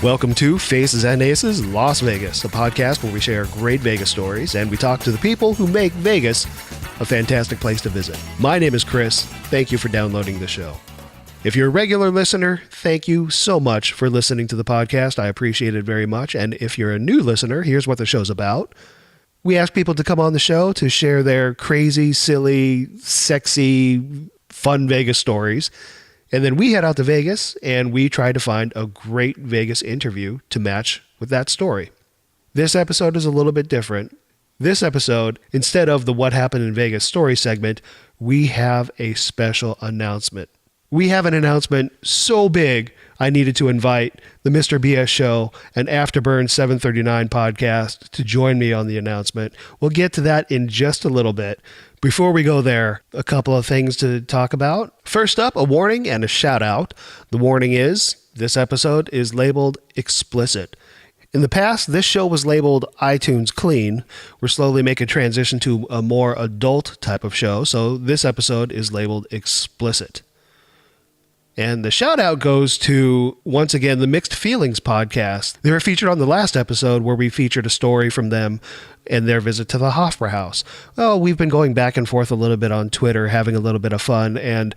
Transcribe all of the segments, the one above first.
Welcome to Faces and Aces Las Vegas, a podcast where we share great Vegas stories and we talk to the people who make Vegas a fantastic place to visit. My name is Chris. Thank you for downloading the show. If you're a regular listener, thank you so much for listening to the podcast. I appreciate it very much. And if you're a new listener, here's what the show's about. We ask people to come on the show to share their crazy, silly, sexy, fun Vegas stories. And then we head out to Vegas and we try to find a great Vegas interview to match with that story. This episode is a little bit different. This episode, instead of the What Happened in Vegas story segment, we have a special announcement. We have an announcement so big, I needed to invite the Mr. BS Show and Afterburn 739 podcast to join me on the announcement. We'll get to that in just a little bit. Before we go there, a couple of things to talk about. First up, a warning and a shout out. The warning is, this episode is labeled explicit. In the past, this show was labeled iTunes Clean. We're slowly making a transition to a more adult type of show, so this episode is labeled explicit. And the shout out goes to, once again, the Mixed Feelings podcast. They were featured on the last episode where we featured a story from them and their visit to the Hofbrauhaus. Well, we've been going back and forth a little bit on Twitter, having a little bit of fun, and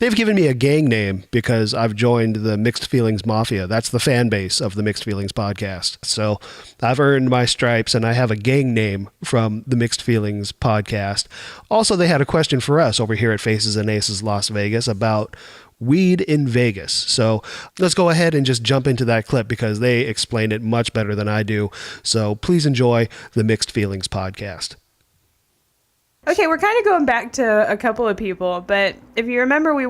they've given me a gang name because I've joined the Mixed Feelings Mafia. That's the fan base of the Mixed Feelings podcast. So I've earned my stripes and I have a gang name from the Mixed Feelings podcast. Also, they had a question for us over here at Faces and Aces Las Vegas about weed in Vegas. So let's go ahead and just jump into that clip because they explain it much better than I do. So please enjoy the Mixed Feelings podcast. Okay, we're kind of going back to a couple of people, but if you remember, we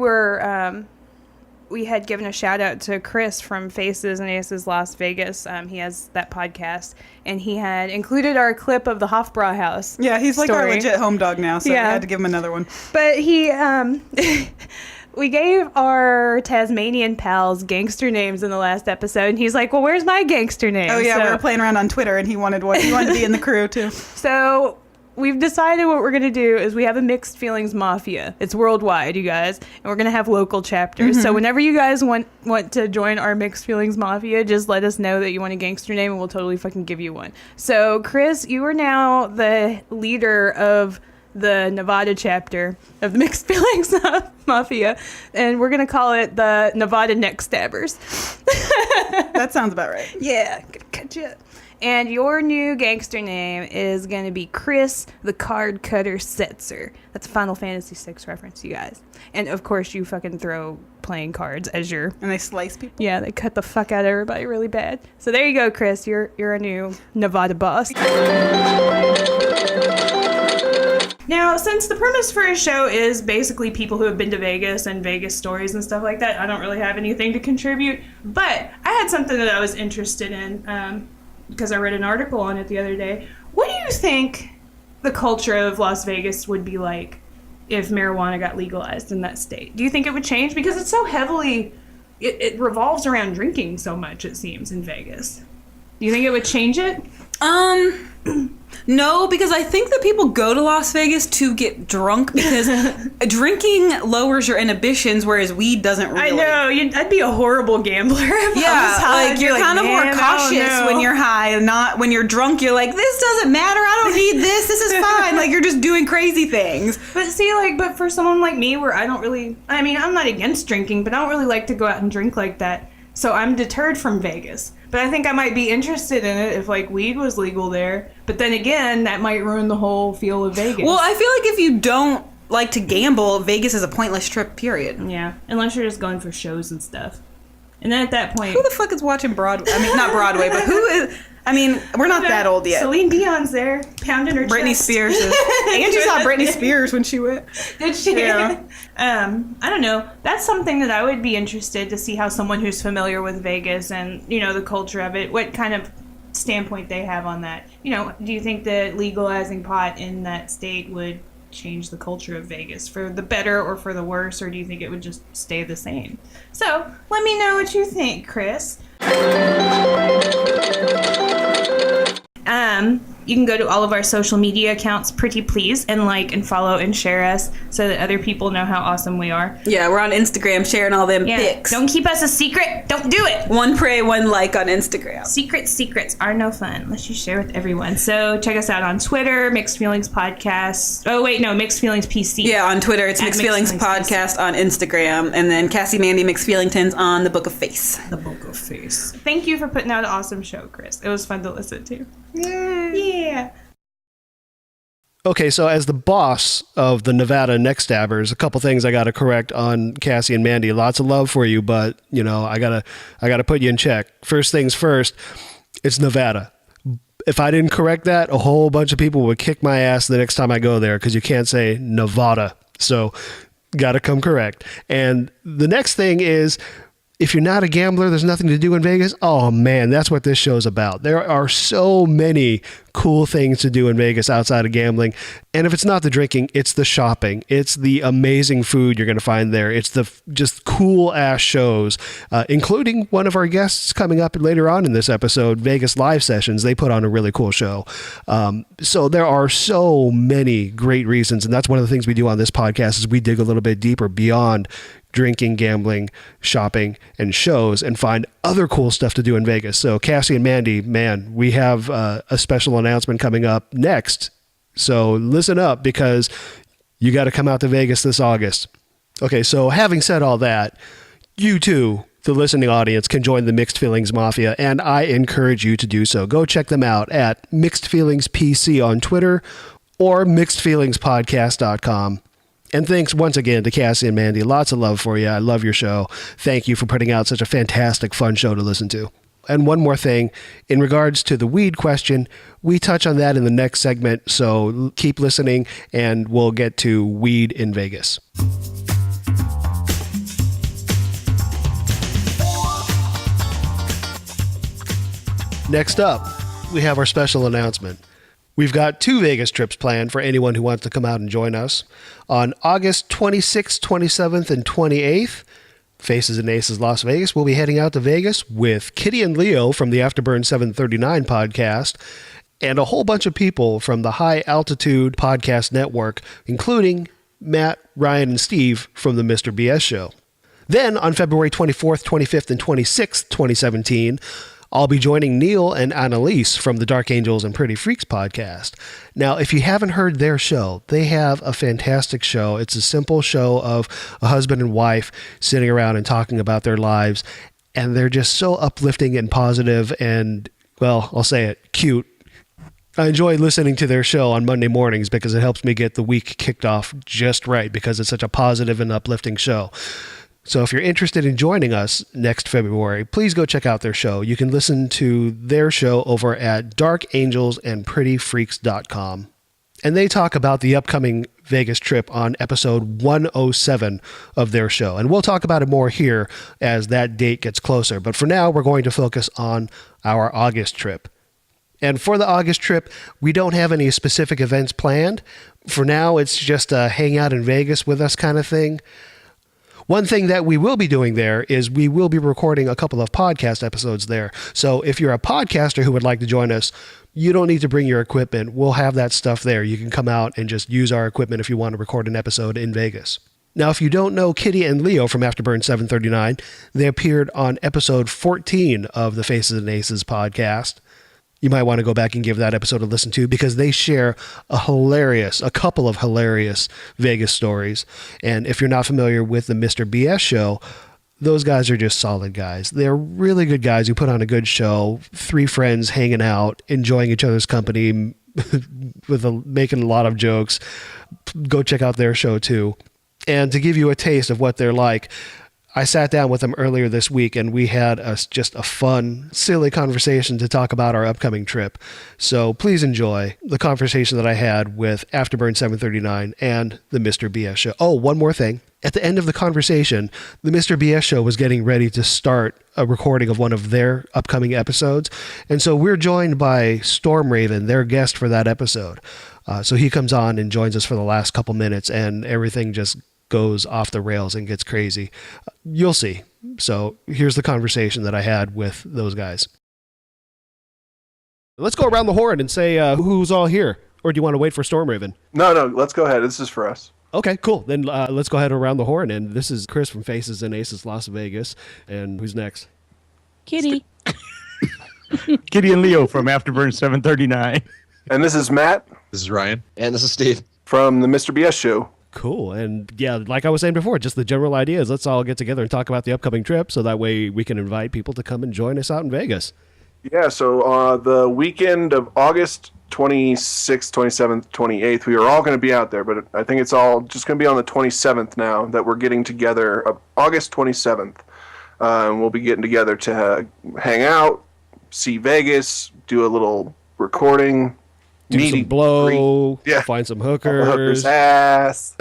had given a shout out to Chris from Faces and Aces Las Vegas. He has that podcast, and he had included our clip of the Hofbrauhaus. Yeah, he's like our legit home dog now, so yeah. I had to give him another one. But he, we gave our Tasmanian pals gangster names in the last episode, and he's like, well, where's my gangster name? Oh, yeah, we were playing around on Twitter, and he wanted to be in the crew, too. So we've decided what we're going to do is we have a Mixed Feelings Mafia. It's worldwide, you guys, and we're going to have local chapters. Mm-hmm. So whenever you guys want to join our Mixed Feelings Mafia, just let us know that you want a gangster name, and we'll totally fucking give you one. So, Chris, you are now the leader of the Nevada chapter of the Mixed Feelings Mafia, and we're going to call it the Nevada Neck Stabbers. That sounds about right. Yeah, good catch it. And your new gangster name is going to be Chris the Card Cutter Setzer. That's a Final Fantasy VI reference, you guys. And, of course, you fucking throw playing cards as your... And they slice people? Yeah, they cut the fuck out of everybody really bad. So there you go, Chris. You're a new Nevada boss. Now, since the premise for a show is basically people who have been to Vegas and Vegas stories and stuff like that, I don't really have anything to contribute. But I had something that I was interested in because I read an article on it the other day. What do you think the culture of Las Vegas would be like if marijuana got legalized in that state? Do you think it would change? Because it's so heavily, it revolves around drinking so much, it seems, in Vegas. Do you think it would change it? No, because I think that people go to Las Vegas to get drunk because drinking lowers your inhibitions, whereas weed doesn't really. I know. I'd be a horrible gambler. Yeah, like you're kind of more cautious when you're high and not when you're drunk. You're like, this doesn't matter. I don't need this. This is fine. Like you're just doing crazy things. But see, but for someone like me where I don't really, I'm not against drinking, but I don't really like to go out and drink like that. So I'm deterred from Vegas. But I think I might be interested in it if, weed was legal there. But then again, that might ruin the whole feel of Vegas. Well, I feel like if you don't like to gamble, Vegas is a pointless trip, period. Yeah, unless you're just going for shows and stuff. And then at that point... Who the fuck is watching Broadway? I mean, not Broadway, but who is... I mean, we're not that old yet. Celine Dion's there, pounding her Britney chest. Spears is. Angie saw Britney Spears when she went. Did she? Yeah. I don't know. That's something that I would be interested to see how someone who's familiar with Vegas and, the culture of it, what kind of standpoint they have on that. Do you think that legalizing pot in that state would change the culture of Vegas for the better or for the worse, or do you think it would just stay the same? So, let me know what you think, Chris. You can go to all of our social media accounts, pretty please, and like and follow and share us so that other people know how awesome we are. Yeah, we're on Instagram sharing all them pics. Don't keep us a secret. Don't do it. One pray, one like on Instagram. Secrets are no fun unless you share with everyone. So check us out on Twitter, Mixed Feelings Podcast. Oh, wait, no, Mixed Feelings PC. Yeah, on Twitter, it's Mixed Feelings Podcast PC. On Instagram. And then Cassie Mandy Mixed Feelingtons on the Book of Face. The Book of Face. Thank you for putting out an awesome show, Chris. It was fun to listen to. Yeah. Okay, so as the boss of the Nevada Neck Stabbers, a couple things I got to correct on Cassie and Mandy. Lots of love for you, but you know I gotta put you in check. First things first, it's Nevada. If I didn't correct that, a whole bunch of people would kick my ass the next time I go there because you can't say Nevada. So, got to come correct. And the next thing is, if you're not a gambler, there's nothing to do in Vegas. Oh man, that's what this show's about. There are so many cool things to do in Vegas outside of gambling. And if it's not the drinking, it's the shopping. It's the amazing food you're going to find there. It's the just cool ass shows, including one of our guests coming up later on in this episode, Vegas Live Sessions. They put on a really cool show. So there are so many great reasons. And that's one of the things we do on this podcast is we dig a little bit deeper beyond drinking, gambling, shopping, and shows and find other cool stuff to do in Vegas. So Cassie and Mandy, man, we have a special announcement coming up next. So listen up because you got to come out to Vegas this August. Okay, so having said all that, you too, the listening audience, can join the Mixed Feelings Mafia, and I encourage you to do so. Go check them out at Mixed Feelings PC on Twitter or mixedfeelingspodcast.com. And thanks once again to Cassie and Mandy. Lots of love for you. I love your show. Thank you for putting out such a fantastic, fun show to listen to. And one more thing, in regards to the weed question, we touch on that in the next segment, so keep listening and we'll get to weed in Vegas. Next up, we have our special announcement. We've got 2 Vegas trips planned for anyone who wants to come out and join us. On August 26th, 27th, and 28th, Faces and Aces Las Vegas, we'll be heading out to Vegas with Kitty and Leo from the Afterburn 739 podcast and a whole bunch of people from the High Altitude Podcast Network, including Matt, Ryan, and Steve from the Mr. BS Show. Then on February 24th, 25th, and 26th, 2017, I'll be joining Neil and Annalise from the Dark Angels and Pretty Freaks podcast. Now, if you haven't heard their show, they have a fantastic show. It's a simple show of a husband and wife sitting around and talking about their lives, and they're just so uplifting and positive and, well, I'll say it, cute. I enjoy listening to their show on Monday mornings because it helps me get the week kicked off just right because it's such a positive and uplifting show. So if you're interested in joining us next February, please go check out their show. You can listen to their show over at darkangelsandprettyfreaks.com. And they talk about the upcoming Vegas trip on episode 107 of their show. And we'll talk about it more here as that date gets closer. But for now, we're going to focus on our August trip. And for the August trip, we don't have any specific events planned. For now, it's just a hang out in Vegas with us kind of thing. One thing that we will be doing there is we will be recording a couple of podcast episodes there. So if you're a podcaster who would like to join us, you don't need to bring your equipment. We'll have that stuff there. You can come out and just use our equipment if you want to record an episode in Vegas. Now, if you don't know Kitty and Leo from Afterburn 739, they appeared on episode 14 of the Faces and Aces podcast. You might want to go back and give that episode a listen to because they share a couple of hilarious Vegas stories. And if you're not familiar with the Mr. BS Show, those guys are just solid guys. They're really good guys who put on a good show. 3 friends hanging out, enjoying each other's company, making a lot of jokes. Go check out their show too. And to give you a taste of what they're like, I sat down with them earlier this week and we had just a fun, silly conversation to talk about our upcoming trip. So please enjoy the conversation that I had with Afterburn 739 and the Mr. BS Show. Oh, one more thing. At the end of the conversation, the Mr. BS Show was getting ready to start a recording of one of their upcoming episodes. And so we're joined by Storm Raven, their guest for that episode. So he comes on and joins us for the last couple minutes and everything just goes off the rails and gets crazy. You'll see. So here's the conversation that I had with those guys. Let's go around the horn and say who's all here. Or do you want to wait for Stormraven? No, let's go ahead. This is for us. Okay, cool. Then let's go ahead around the horn. And this is Chris from Faces and Aces Las Vegas. And who's next? Kitty. Kitty and Leo from Afterburn 739. And this is Matt. This is Ryan. And this is Steve. From the Mr. BS show. Cool. And yeah, like I was saying before, just the general idea is let's all get together and talk about the upcoming trip so that way we can invite people to come and join us out in Vegas. Yeah, so the weekend of August 26th, 27th, 28th, we are all going to be out there, but I think it's all just going to be on the 27th now that we're getting together, August 27th. And we'll be getting together to hang out, see Vegas, do a little recording, do some blow, find some hookers. A hooker's ass.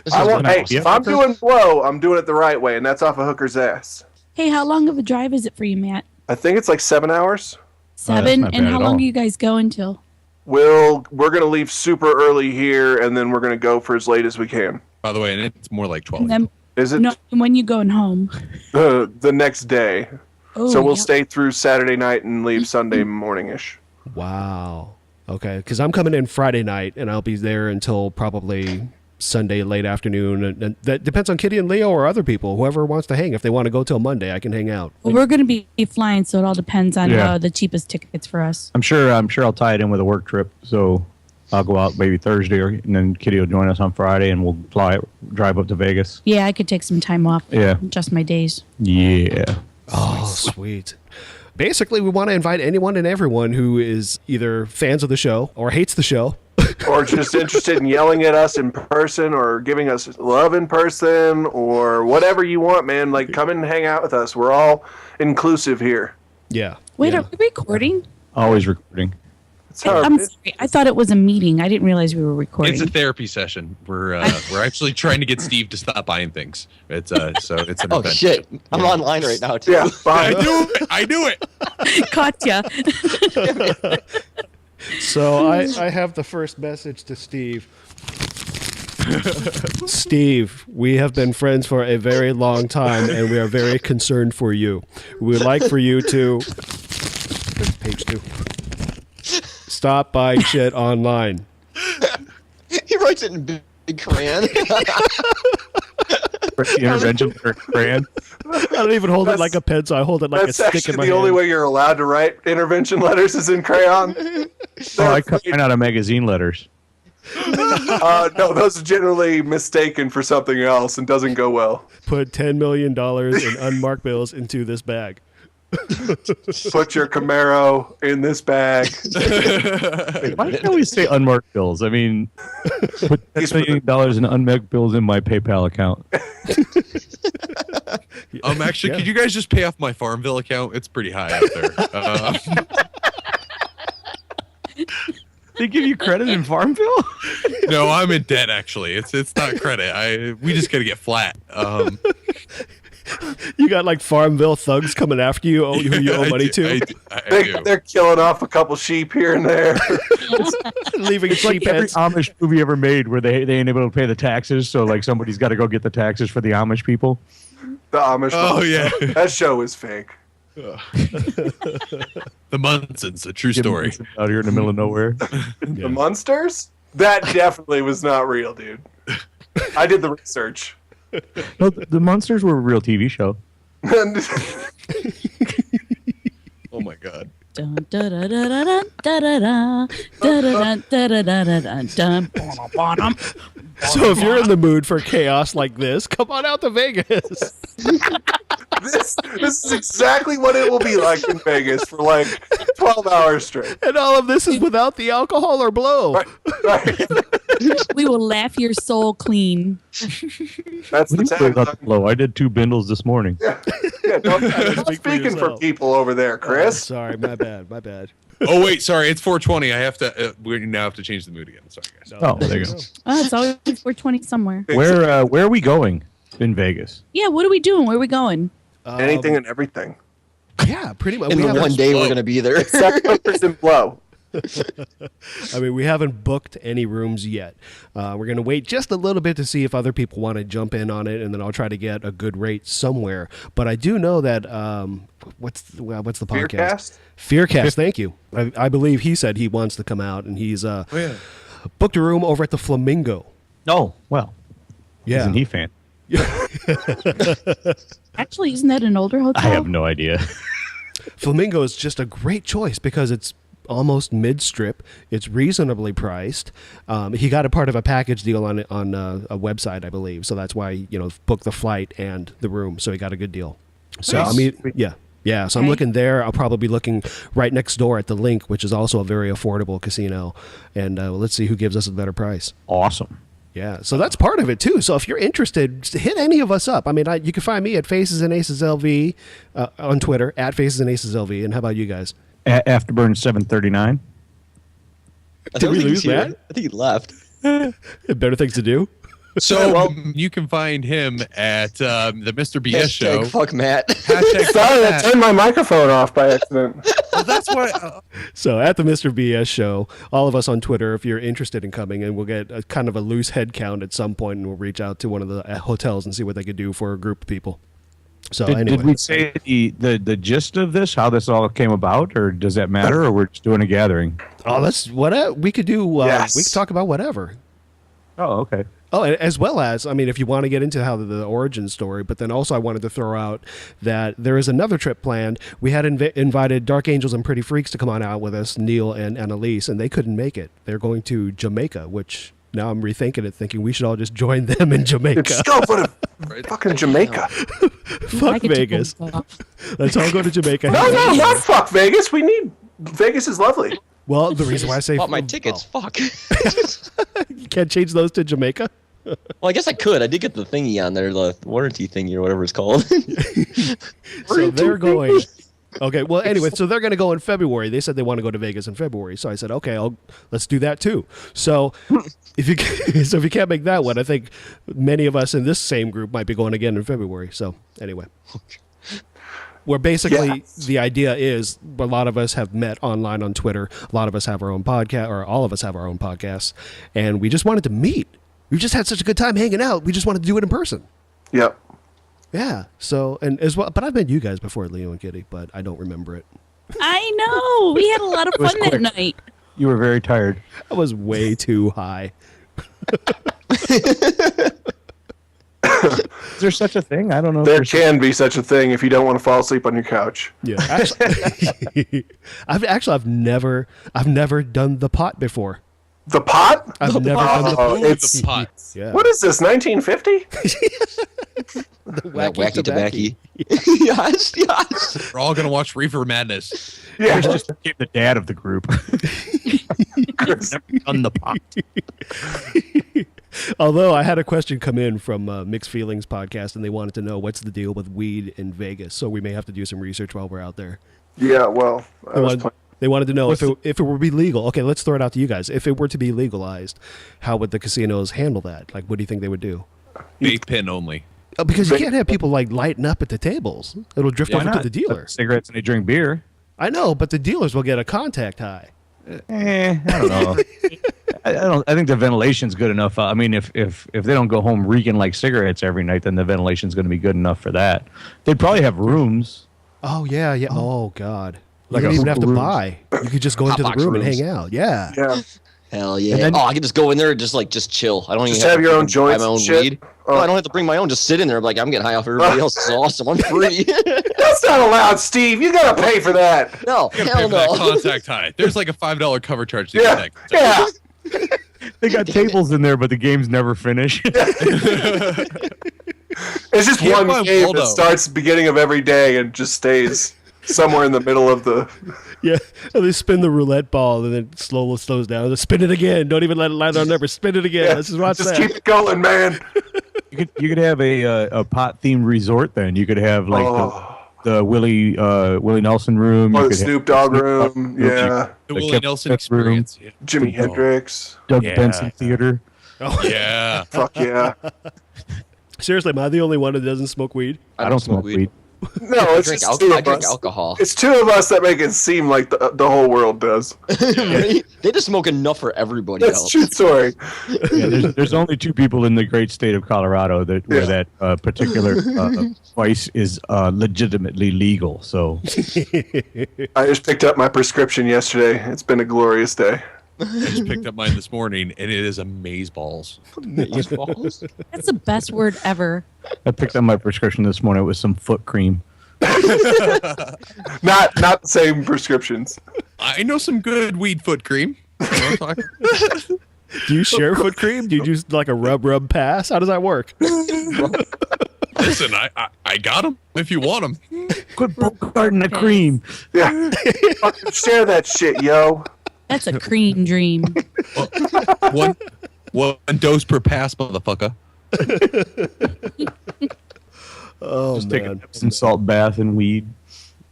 If I'm doing blow, I'm doing it the right way, and that's off a hooker's ass. Hey, how long of a drive is it for you, Matt? I think it's like 7 hours. 7? And how long are you guys going till? We're going to leave super early here, and then we're going to go for as late as we can. By the way, and it's more like 12. Then, is it? No, when you going home? The next day. Oh, so we'll stay through Saturday night and leave Sunday morning-ish. Wow. Okay, because I'm coming in Friday night, and I'll be there until probably Sunday late afternoon. And that depends on Kitty and Leo or other people, whoever wants to hang. If they want to go till Monday, I can hang out. Well, we're going to be flying, so it all depends on the cheapest tickets for us. I'm sure I'll tie it in with a work trip, so I'll go out maybe Thursday, and then Kitty will join us on Friday, and we'll drive up to Vegas. Yeah, I could take some time off. Yeah. Just my days. Yeah. Oh, sweet. Basically, we want to invite anyone and everyone who is either fans of the show or hates the show. Or just interested in yelling at us in person or giving us love in person or whatever you want, man. Like, come and hang out with us. We're all inclusive here. Yeah. Wait, are we recording? Always recording. I'm sorry. I thought it was a meeting. I didn't realize we were recording. It's a therapy session. We're actually trying to get Steve to stop buying things. It's an oh event. shit! I'm online right now too. Yeah, fine. I knew it. Caught ya. So I have the first message to Steve. Steve, we have been friends for a very long time, and we are very concerned for you. We would like for you to... Page 2. Stop buying shit online. He writes it in big crayon. Intervention for crayon. I don't even hold it like a pencil. I hold it like a stick in my hand. That's actually the only way you're allowed to write intervention letters is in crayon. I cut mine out of magazine letters. No, those are generally mistaken for something else and doesn't go well. Put $10 million in unmarked bills into this bag. Put your Camaro in this bag. Why do you always say unmarked bills? I mean, put $10 million in unmarked bills in my PayPal account. Actually, could you guys just pay off my Farmville account? It's pretty high out there. They give you credit in Farmville? No, I'm in debt. Actually, it's not credit. We just gotta get flat. You got like Farmville thugs coming after you, who you owe money to. I do. They're killing off a couple sheep here and there. Leaving It's like sheep every heads. Amish movie ever made where they ain't able to pay the taxes, so like somebody's got to go get the taxes for the Amish people. The Amish. Oh yeah, that show is fake. The Munsons, a true story. Out here in the middle of nowhere. The Munsters? That definitely was not real, dude. I did the research. No, the Munsters were a real TV show. Oh my god. So if you're in the mood for chaos like this, come on out to Vegas. This is exactly what it will be like in Vegas for like 12 hours straight. And all of this is without the alcohol or blow. Right. We will laugh your soul clean. That's the tag. Low. I did 2 bindles this morning. Yeah, don't speaking for people over there, Chris. Oh, sorry, my bad. Oh wait, sorry, it's 420. I have to. We now have to change the mood again. Sorry, guys. No, Oh, there you go. Oh, it's always 420 somewhere. Where are we going in Vegas? Yeah, what are we doing? Where are we going? Anything and everything. Yeah, pretty much. In the one day we're going to be there. Except hookers and blow. I mean, we haven't booked any rooms yet. We're going to wait just a little bit to see if other people want to jump in on it, and then I'll try to get a good rate somewhere. But I do know that what's the podcast? Fearcast. Thank you. I believe he said he wants to come out, and he's booked a room over at the Flamingo. Oh, well. Yeah. Isn't he fan? Actually, isn't that an older hotel? I have no idea. Flamingo is just a great choice because it's almost mid-strip. It's reasonably priced. He got a part of a package deal on a website, I believe. So that's why, booked the flight and the room. So he got a good deal. So, Nice. I mean, yeah. Yeah, so I'm looking there. I'll probably be looking right next door at the Link, which is also a very affordable casino. And let's see who gives us a better price. Awesome. Yeah, so that's part of it too. So if you're interested, hit any of us up. I mean, you can find me at Faces and Aces LV on Twitter at Faces and Aces LV. And how about you guys? Afterburn 739. Did we lose Matt? I think he left. Better things to do. So you can find him at the Mr. BS show. Fuck Matt. Sorry, I turned my microphone off by accident. Well, that's what. So at the Mr. BS show, all of us on Twitter, if you're interested in coming, and we'll get a kind of a loose head count at some point, and we'll reach out to one of the hotels and see what they could do for a group of people. So anyway, did we say the gist of this, how this all came about, or does that matter, or we're just doing a gathering? Oh, that's what we could do. Yes. We could talk about whatever. Oh, okay. Oh, as well as, I mean, if you want to get into how the origin story, but then also I wanted to throw out that there is another trip planned. We had invited Dark Angels and Pretty Freaks to come on out with us, Neil and Annalise, and they couldn't make it. They're going to Jamaica, which now I'm rethinking it, thinking we should all just join them in Jamaica. Let's go for fucking Jamaica. Fuck Vegas. Let's all go to Jamaica. No, not fuck Vegas. Vegas is lovely. Well, the reason why I say Bought my tickets. Fuck. You can't change those to Jamaica. Well, I guess I could. I did get the thingy on there, the warranty thingy or whatever it's called. So they're going. Okay, well, anyway, so they're going to go in February. They said they want to go to Vegas in February, so I said, okay, let's do that too. So if you can't make that one, I think many of us in this same group might be going again in February. So anyway. Where basically the idea is a lot of us have met online on Twitter. A lot of us have our own podcast, or all of us have our own podcasts, and we just wanted to meet. We just had such a good time hanging out. We just wanted to do it in person. Yep. Yeah. So, and as well, but I've met you guys before, Leo and Kitty, but I don't remember it. I know. We had a lot of fun that night. You were very tired. I was way too high. Is there such a thing? I don't know. There can be such a thing if you don't want to fall asleep on your couch. Yeah. Actually, I've never done the pot before. The pot? I've never done the pot. It's The pot. Yeah. what is this? 1950? Wacky tobacco. yes. We're all gonna watch Reefer Madness. Yeah. Chris just became the dad of the group. Never done the pot. Although I had a question come in from Mixed Feelings podcast, and they wanted to know what's the deal with weed in Vegas. So we may have to do some research while we're out there. Yeah. Well, They wanted to know if it were to be legal. Okay, let's throw it out to you guys. If it were to be legalized, how would the casinos handle that? Like, what do you think they would do? Vape pen only. Because you can't have people like lighting up at the tables. It'll drift over to the dealer. Cigarettes and they drink beer. I know, but the dealers will get a contact high. I don't know. I think the ventilation's good enough. I mean, if they don't go home reeking like cigarettes every night, then the ventilation's going to be good enough for that. They'd probably have rooms. Oh yeah. Oh God. Like You don't a even have to rooms. buy. You could just go into the Hotbox room and rooms. hang out. Yeah. yeah. Hell yeah. then- I can just go in there and just chill. I don't even Just have your to own buy joints my own and shit? weed. Oh. No, I don't have to bring my own. Just sit in there like I'm getting high off everybody else. It's awesome. I'm free. That's not allowed, Steve. You gotta pay for that. no, You gotta pay hell for that no. contact high. There's like a $5 cover charge to Yeah. get that. Yeah. They got tables in there, but the games never finish. It's just Can't one find game Waldo. that starts beginning of every day and just stays somewhere in the middle of the. Yeah. And they spin the roulette ball and then it slowly slows down. They spin it again. Don't even let it land on number. Spin it again. This is what's Just that. keep it going, man. You could have a pot themed resort. Then you could have like the Willie Nelson room. Or You the could have Snoop Dogg room. Yeah. The The Willie Kip Nelson room. experience. Yeah. Jimi Hendrix. Doug Yeah. Benson Theater. Yeah. Fuck yeah. Seriously, am I the only one that doesn't smoke weed? I don't smoke weed. No, it's just two I of drink us. alcohol. It's two of us that make it seem like the whole world does. Right? They just smoke enough for everybody That's else. true story. Yeah, there's only two people in the great state of Colorado where that particular vice is legitimately legal. So I just picked up my prescription yesterday. It's been a glorious day. I just picked up mine this morning, and it is amazeballs. Amazeballs? That's the best word ever. I picked up my prescription this morning with some foot cream. Not the same prescriptions. I know some good weed foot cream. You know what I'm talking- Do you share foot cream? Do you do like a rub pass? How does that work? Listen, I got them if you want them. Quit bogarting the cream. Yeah. Fucking share that shit, yo. That's a cream dream. One dose per pass, motherfucker. Oh, Just man. take a Epsom salt bath and weed.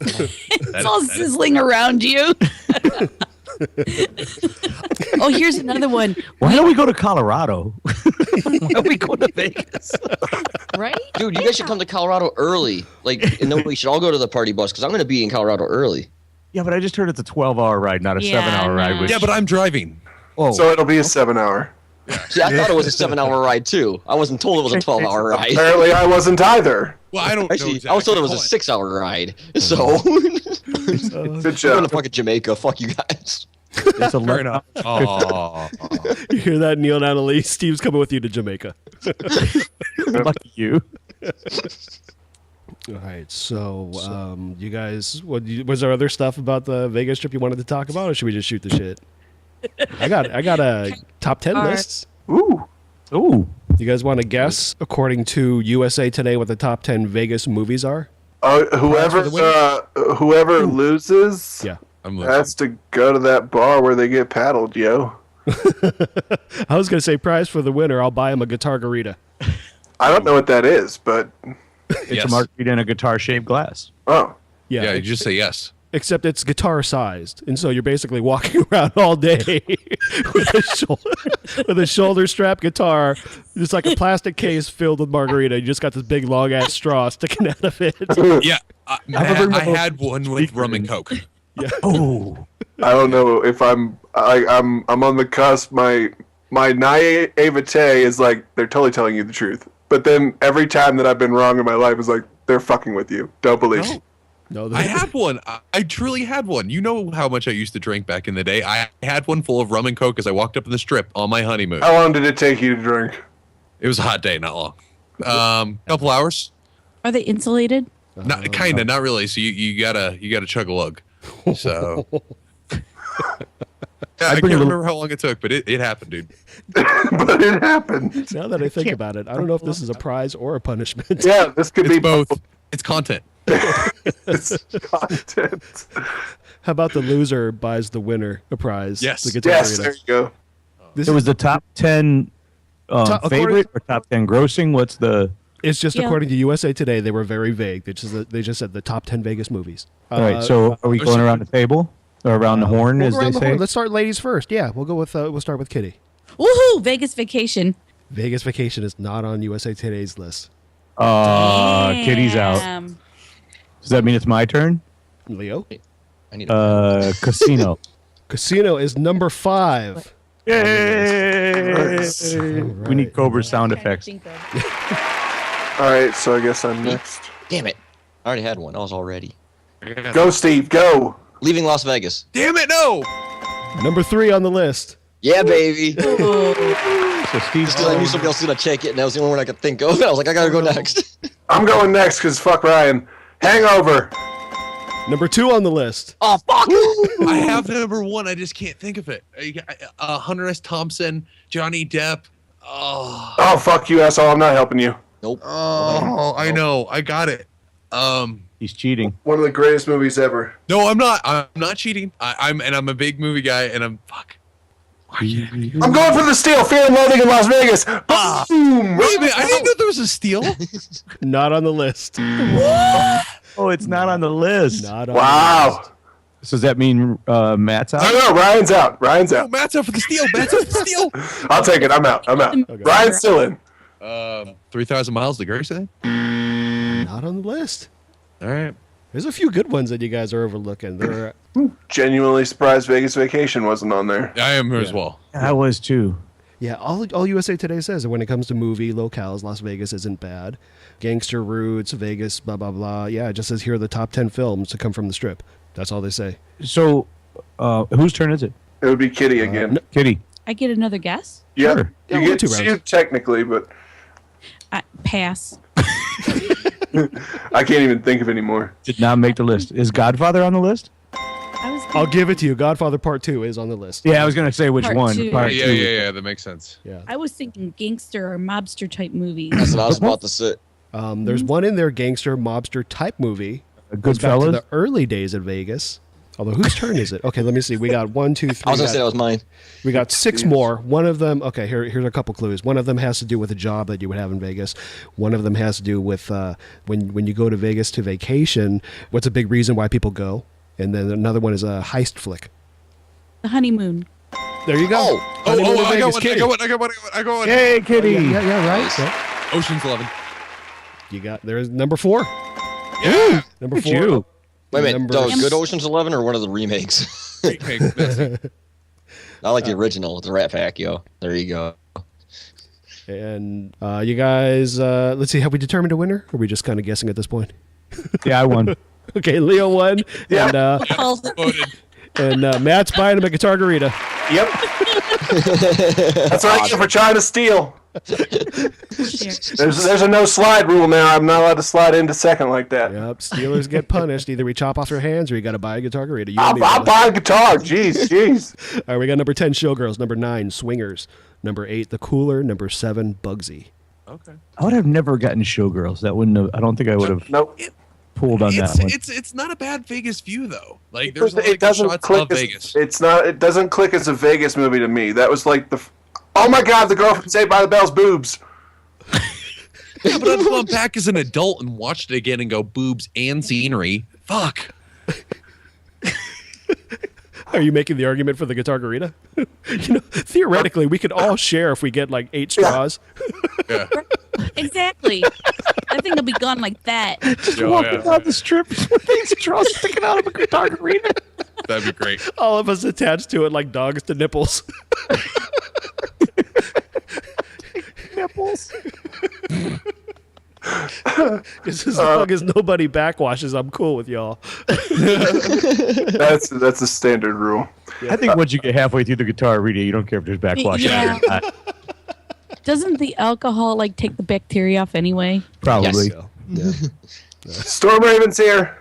It's all sizzling around you. Oh, here's another one. Why don't we go to Colorado? Why don't we go to Vegas? Right? Dude, you guys should come to Colorado early. Like, and then we should all go to the party bus because I'm going to be in Colorado early. Yeah, but I just heard it's a 12-hour ride, not a Yeah, 7-hour ride. no. Which, Yeah, but I'm driving. oh, So it'll be a 7-hour. See, I thought it was a 7-hour ride too. I wasn't told it was a 12-hour ride. Apparently, I wasn't either. Well, I don't know Actually, exactly. I was told it was a Hold on. 6-hour ride. So, Good I'm going to job. fucking Jamaica. Fuck you guys. it's a Fair enough. Oh, You hear that, Neil and Annalise? Steve's coming with you to Jamaica. lucky you. All right, so you guys, was there other stuff about the Vegas trip you wanted to talk about, or should we just shoot the shit? I got a top 10 lists. Ooh. Ooh. You guys want to guess, according to USA Today, what the top 10 Vegas movies are? Whoever loses Yeah. I'm listening. has to go to that bar where they get paddled, yo. I was going to say prize for the winner. I'll buy him a Guitargarita. I don't know what that is, but It's Yes. a margarita in a guitar-shaped glass. oh. Yeah, you just say yes. Except it's guitar sized, and so you're basically walking around all day with a shoulder strap guitar. It's like a plastic case filled with margarita. You just got this big long ass straw sticking out of it. Yeah, I had one with rum and coke. Oh. I don't know if I'm on the cusp. My naivete is like they're totally telling you the truth. But then every time that I've been wrong in my life is like they're fucking with you. Don't believe. No. No, I had one. I truly had one. You know how much I used to drink back in the day. I had one full of rum and coke as I walked up in the strip on my honeymoon. How long did it take you to drink? It was a hot day, not long. Couple hours. Are they insulated? Not kind of, not really. So you gotta chug a lug. So I can't remember how long it took, but it happened, dude. But it happened. now that I think about it, I don't know if this is a prize or a punishment. Yeah, this could be It's both. It's content. It's content. How about the loser buys the winner a prize? Yes. The Guitargarita. Yes, there you go. This It was the top 10 according- favorite or top 10 grossing? What's the... It's just Yeah. according to USA Today. They were very vague. They just said the top 10 Vegas movies. All right, so are we going around the table? Or around the horn, we'll as go they around the say? horn. Let's start ladies first. Yeah, we'll go with we'll start with Kitty. Woohoo! Vegas vacation. Vegas Vacation is not on USA Today's list. Kitty's out. Damn. Does that mean it's my turn? Leo, I need a Casino. Casino is number 5. Yay! We need Cobra sound effects. All right, so I guess I'm next. Damn it. I already had one. I was all ready. Go, Steve. Go. Leaving Las Vegas. Damn it, no! Number 3 on the list. Yeah, baby. So Steve's Because I knew somebody else was going to check it, and that was the only one I could think of. I was like, I got to go next. I'm going next because fuck Ryan. Hangover. Number 2 on the list. Oh, fuck. I have number 1. I just can't think of it. Hunter S. Thompson, Johnny Depp. Oh, fuck you, asshole. I'm not helping you. Nope. Oh, I know. I got it. He's cheating. One of the greatest movies ever. No, I'm not. I'm not cheating. I'm a big movie guy, and I'm fuck. I'm going for the steal. Fear and Loathing in Las Vegas. Boom. Wait a minute. I didn't know there was a steal. Not on the list. Oh, it's not on the list. Not on Wow. So does that mean Matt's out? No, Ryan's out. Ryan's Oh, out. Matt's out for the steal. Matt's out for the steal. I'll take it. I'm out. Ryan's still in. 3,000 miles to Grace, I think. the list. Not on the list. All right. There's a few good ones that you guys are overlooking. There are, Genuinely surprised Vegas Vacation wasn't on there. I am as well. I was too. yeah, all USA Today says that when it comes to movie locales, Las Vegas isn't bad. Gangster roots, Vegas, blah, blah, blah. Yeah, it just says here are the top 10 films to come from the Strip. That's all they say. So, whose turn is it? It would be Kitty again. Kitty. I get another guess? Yeah, Sure. Yeah, you we'll get do 2 rounds. two technically, but Pass. I can't even think of any more. Did not make the list. Is Godfather on the list? I was I'll give it to you. Godfather Part 2 is on the list. Yeah, I was going to say which Part one. two. Part Yeah, two. yeah, that makes sense. Yeah. I was thinking gangster or mobster type movies. That's what I was about to say. There's one in there, gangster, mobster type movie. Goes back to Goodfellas. the early days of Vegas. Although, whose turn is it? Okay, let me see. We got 1, 2, 3. I was gonna say that was mine. We got 6 more. One of them, okay, here's a couple clues. One of them has to do with a job that you would have in Vegas. One of them has to do with when you go to Vegas to vacation, what's a big reason why people go? And then another one is a heist flick. The honeymoon. There you go. Oh, Honeymoon in I Vegas, got one. Kitty. I got one. Hey, Kitty. Yeah, right. Nice. Yeah. Ocean's 11. You got, there's number 4. Yeah. Number Look 4. at you. Wait a minute, Number- the good Ocean's 11 or one of the remakes? Not like the original with the Rat Pack, yo. There you go. And you guys, let's see, have we determined a winner? Or are we just kind of guessing at this point? Yeah, I won. Okay, Leo won. Yeah. And, and Matt's buying him a Guitargarita. Yep. That's what I get for trying to steal. There's a no slide rule now. I'm not allowed to slide into second like that. Yep, Steelers get punished. Either we chop off their hands or you got to buy a Guitargarita. You and me, I'll brother. buy a guitar. Jeez. All right, we got number 10, Showgirls. Number 9, Swingers. Number 8, The Cooler. Number 7, Bugsy. Okay. I would have never gotten Showgirls. That wouldn't have, I don't think I would have Nope. pulled on that one. It's not a bad Vegas view though. Like there's a lot It of good doesn't shots click. of Vegas. It doesn't click as a Vegas movie to me. That was like oh my God, the girl from Saved by the Bell's boobs. Yeah, but I've gone back as an adult and watched it again and go boobs and scenery. Fuck. Are you making the argument for the Guitargarita? Theoretically, we could all share if we get like 8 straws. Yeah. Exactly. That thing will be gone like that. Walking down the strip with these straws sticking out of a Guitargarita. That'd be great. All of us attached to it like dogs to nipples. Nipples. Just as long as nobody backwashes, I'm cool with y'all. That's a standard rule. I think once you get halfway through the Guitargarita, you don't care if there's backwash. Yeah. in there or not. Doesn't the alcohol like take the bacteria off anyway? Probably. Yes. Storm Raven's here.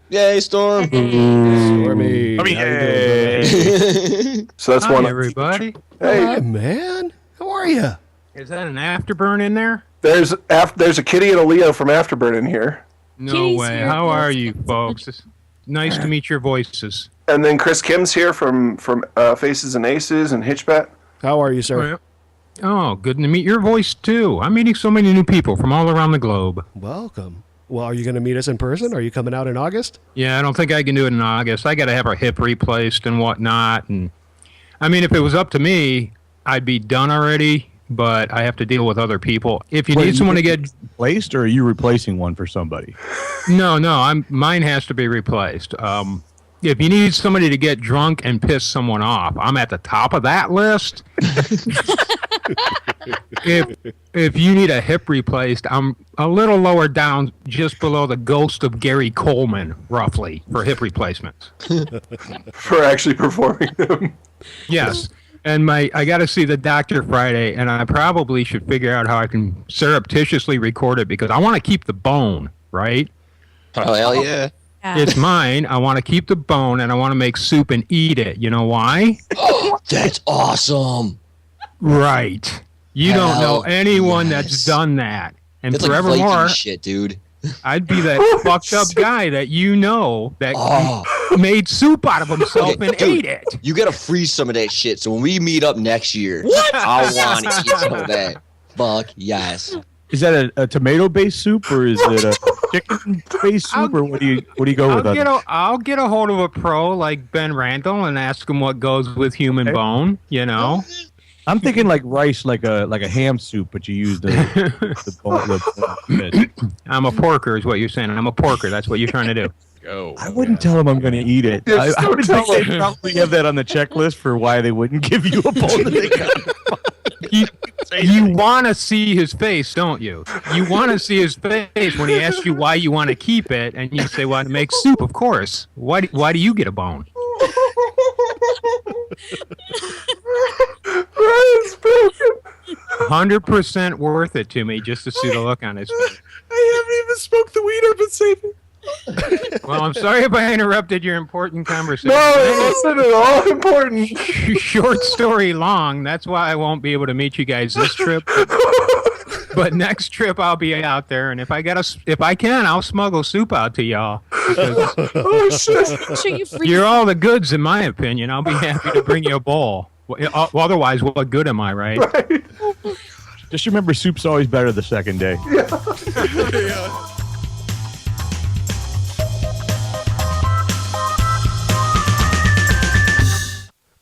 Yay, Storm. Stormy. I mean, how you doing, bud? So that's Hi, one. everybody. Hey, man. How are you? Is that an afterburn in there? There's a Kitty and a Leo from Afterburn in here, No Kitty's way. here. How are you, folks? It's nice to meet your voices. and then Chris Kim's here from Faces and Aces and Hitchbat. How are you, sir? Oh, good to meet your voice, too. I'm meeting so many new people from all around the globe. Welcome. Well, are you going to meet us in person? Are you coming out in August? Yeah, I don't think I can do it in August. I got to have a hip replaced and whatnot. And I mean, if it was up to me, I'd be done already, but I have to deal with other people. If you need someone to get... replaced, or are you replacing one for somebody? No, mine has to be replaced. If you need somebody to get drunk and piss someone off, I'm at the top of that list. If you need a hip replaced, I'm a little lower down, just below the ghost of Gary Coleman, roughly, for hip replacements. For actually performing them. Yes. And I got to see the doctor Friday, and I probably should figure out how I can surreptitiously record it, because I want to keep the bone, right? Oh, hell yeah. It's mine. I want to keep the bone, and I want to make soup and eat it. You know why? Oh, that's awesome. Right. You Hell don't know anyone yes. that's done that. And That's like forevermore, Viking shit, dude. I'd be that fucked up guy that that made soup out of himself Okay, and dude, ate it. You gotta freeze some of that shit, so when we meet up next year, I want to eat some of that. Fuck yes. Is that a tomato-based soup, or is it a chicken-based soup, or what do you go with? I'll get a hold of a pro like Ben Randall and ask him what goes with human bone, you know? I'm thinking like rice, like a ham soup, but you use the bone. I'm a porker, is what you're saying. I'm a porker. That's what you're trying to do. I wouldn't tell them I'm going to eat it. Yes, I would don't think tell they probably have that on the checklist for why they wouldn't give you a bone that they got. You want to see his face, don't you? You want to see his face when he asks you why you want to keep it, and you say, "Well, to make soup, of course." Why do you get a bone? 100% worth it to me just to see the look on his face. I haven't even smoked the weed I've been saving. Well, I'm sorry if I interrupted your important conversation. No, it wasn't at all important. Short story long. That's why I won't be able to meet you guys this trip. But next trip I'll be out there, and if I can, I'll smuggle soup out to y'all. Oh shit! You're all the goods, in my opinion. I'll be happy to bring you a bowl. Otherwise, what good am I, right? Just remember, soup's always better the second day. Yeah.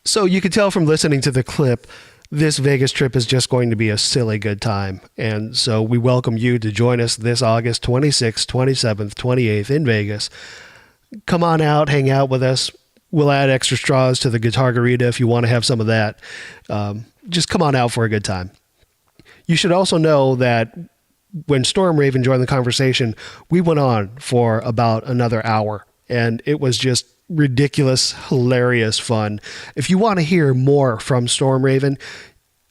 So you can tell from listening to the clip, this Vegas trip is just going to be a silly good time. And so we welcome you to join us this August 26th, 27th, 28th in Vegas. Come on out, hang out with us. We'll add extra straws to the Guitargarita if you want to have some of that. Just come on out for a good time. You should also know that when Storm Raven joined the conversation, we went on for about another hour, and it was just ridiculous, hilarious fun. If you want to hear more from Storm Raven,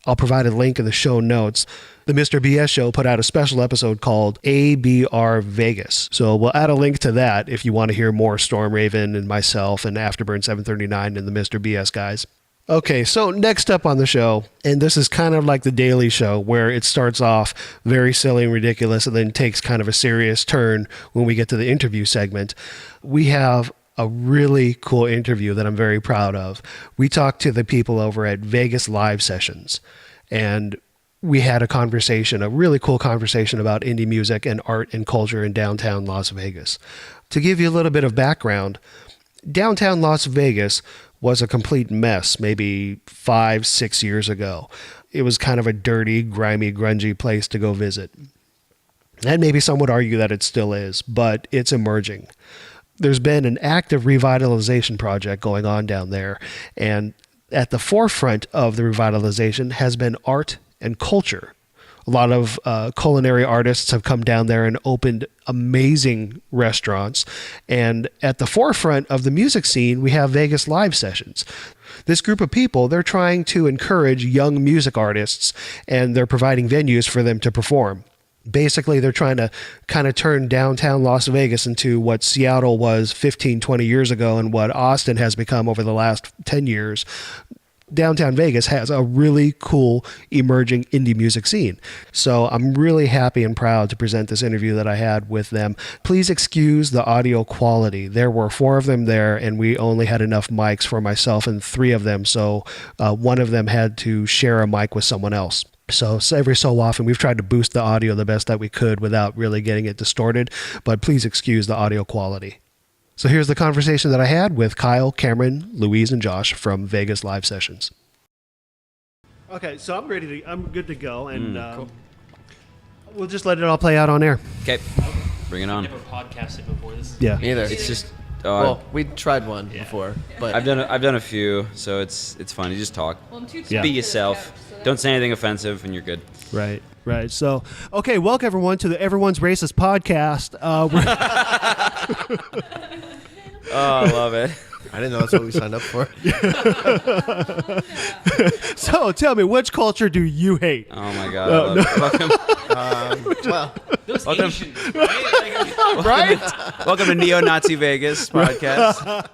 I'll provide a link in the show notes. The Mr. BS Show put out a special episode called ABR Vegas. So we'll add a link to that if you want to hear more Storm Raven and myself and Afterburn 739 and the Mr. BS guys. Okay, so next up on the show, and this is kind of like the Daily Show, where it starts off very silly and ridiculous and then takes kind of a serious turn when we get to the interview segment. We have a really cool interview that I'm very proud of. We talked to the people over at Vegas Live Sessions, and we had a conversation, a really cool conversation about indie music and art and culture in downtown Las Vegas. To give you a little bit of background, downtown Las Vegas was a complete mess maybe 5-6 years ago. It was kind of a dirty, grimy, grungy place to go visit. And maybe some would argue that it still is, but it's emerging. There's been an active revitalization project going on down there, and at the forefront of the revitalization has been art and culture. A lot of culinary artists have come down there and opened amazing restaurants, and at the forefront of the music scene, we have Vegas Live Sessions. This group of people, they're trying to encourage young music artists, and they're providing venues for them to perform. Basically, they're trying to kind of turn downtown Las Vegas into what Seattle was 15, 20 years ago and what Austin has become over the last 10 years. Downtown Vegas has a really cool emerging indie music scene. So I'm really happy and proud to present this interview that I had with them. Please excuse the audio quality. There were 4 of them there, and we only had enough mics for myself and 3 of them. So one of them had to share a mic with someone else. So every so often, we've tried to boost the audio the best that we could without really getting it distorted, but please excuse the audio quality. So here's the conversation that I had with Kyle, Cameron, Louise, and Josh from Vegas Live Sessions. Okay, so I'm good to go, and cool. We'll just let it all play out on air. Okay, bring it on. I've never podcasted before. This is Yeah. Either. It's just well, we tried one before, but I've done a few, so it's fun. You just talk. Well, be yourself. Don't say anything offensive, and you're good. Right. So, okay, welcome everyone to the Everyone's Racist podcast. I love it. I didn't know that's what we signed up for. So, tell me, which culture do you hate? Oh my God! Welcome. Asians, right? Right? Welcome to Neo-Nazi Vegas podcast.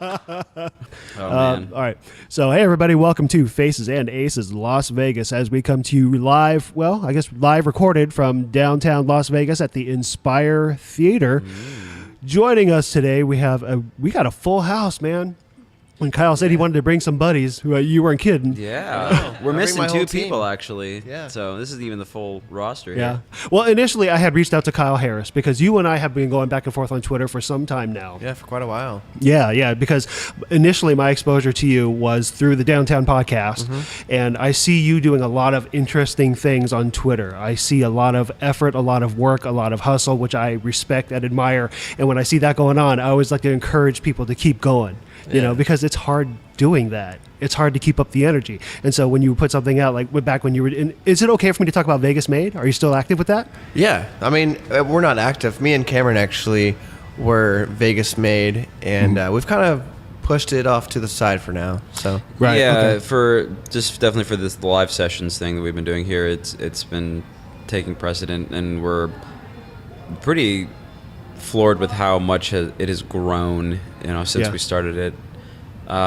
Oh man! All right. So, hey everybody, welcome to Faces and Aces Las Vegas as we come to you live. Well, I guess live recorded from downtown Las Vegas at the Inspire Theater. Joining us today, we got a full house, man. When Kyle said he wanted to bring some buddies, you weren't kidding. Yeah, we're missing my two whole people team. actually. Yeah. So this isn't even the full roster. Yeah. Here. Well, initially I had reached out to Kyle Harris because you and I have been going back and forth on Twitter for some time now. Yeah, for quite a while. Yeah, because initially my exposure to you was through the Downtown podcast, and I see you doing a lot of interesting things on Twitter. I see a lot of effort, a lot of work, a lot of hustle, which I respect and admire. And when I see that going on, I always like to encourage people to keep going, you know, because it's hard doing that. It's hard to keep up the energy. And so when you put something out, like back when you were in, is it okay for me to talk about Vegas Made? Are you still active with that? Yeah, I mean, we're not active. Me and Cameron actually were Vegas Made, and we've kind of pushed it off to the side for now. So for just definitely for the live sessions thing that we've been doing here, it's been taking precedent, and we're pretty floored with how much it has grown, since we started it.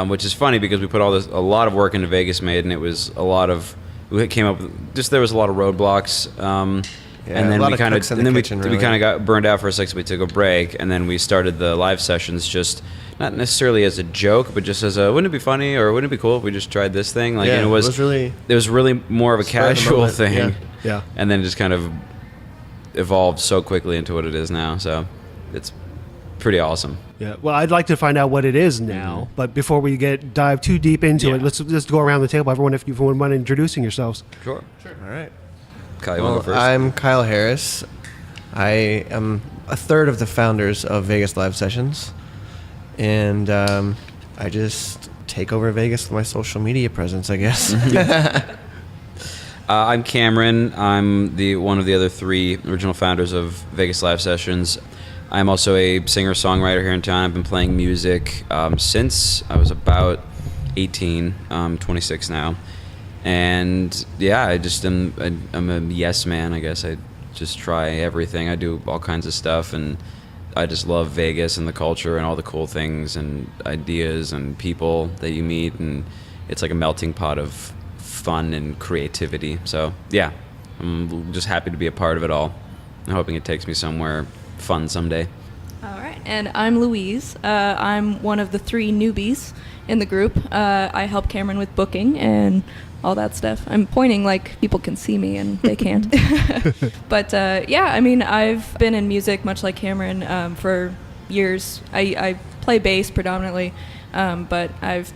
Which is funny because we put a lot of work into Vegas Made, and it was a lot of we came up with there was a lot of roadblocks, and then we kind of got burned out for a second, so we took a break, and then we started the live sessions just not necessarily as a joke, but just as a wouldn't it be funny or wouldn't it be cool if we just tried this thing? Like, and it was really more of a casual thing, and then just kind of evolved so quickly into what it is now. So it's pretty awesome. Yeah. Well, I'd like to find out what it is now, but before we dive too deep into it, let's just go around the table. Everyone, if you wouldn't mind introducing yourselves. Sure. All right. Kyle, you want to go first? I'm Kyle Harris. I am a third of the founders of Vegas Live Sessions, and I just take over Vegas with my social media presence, I guess. I'm Cameron. I'm one of the other three original founders of Vegas Live Sessions. I'm also a singer-songwriter here in town. I've been playing music since I was about 18. I'm 26 now. And yeah, I'm a yes man, I guess. I just try everything. I do all kinds of stuff, and I just love Vegas and the culture and all the cool things and ideas and people that you meet, and it's like a melting pot of fun and creativity. So yeah, I'm just happy to be a part of it all. I'm hoping it takes me somewhere fun someday. All right, and I'm Louise. I'm one of the three newbies in the group. I help Cameron with booking and all that stuff. I'm pointing like people can see me and they can't. But yeah, I mean, I've been in music much like Cameron for years. I play bass predominantly, but I've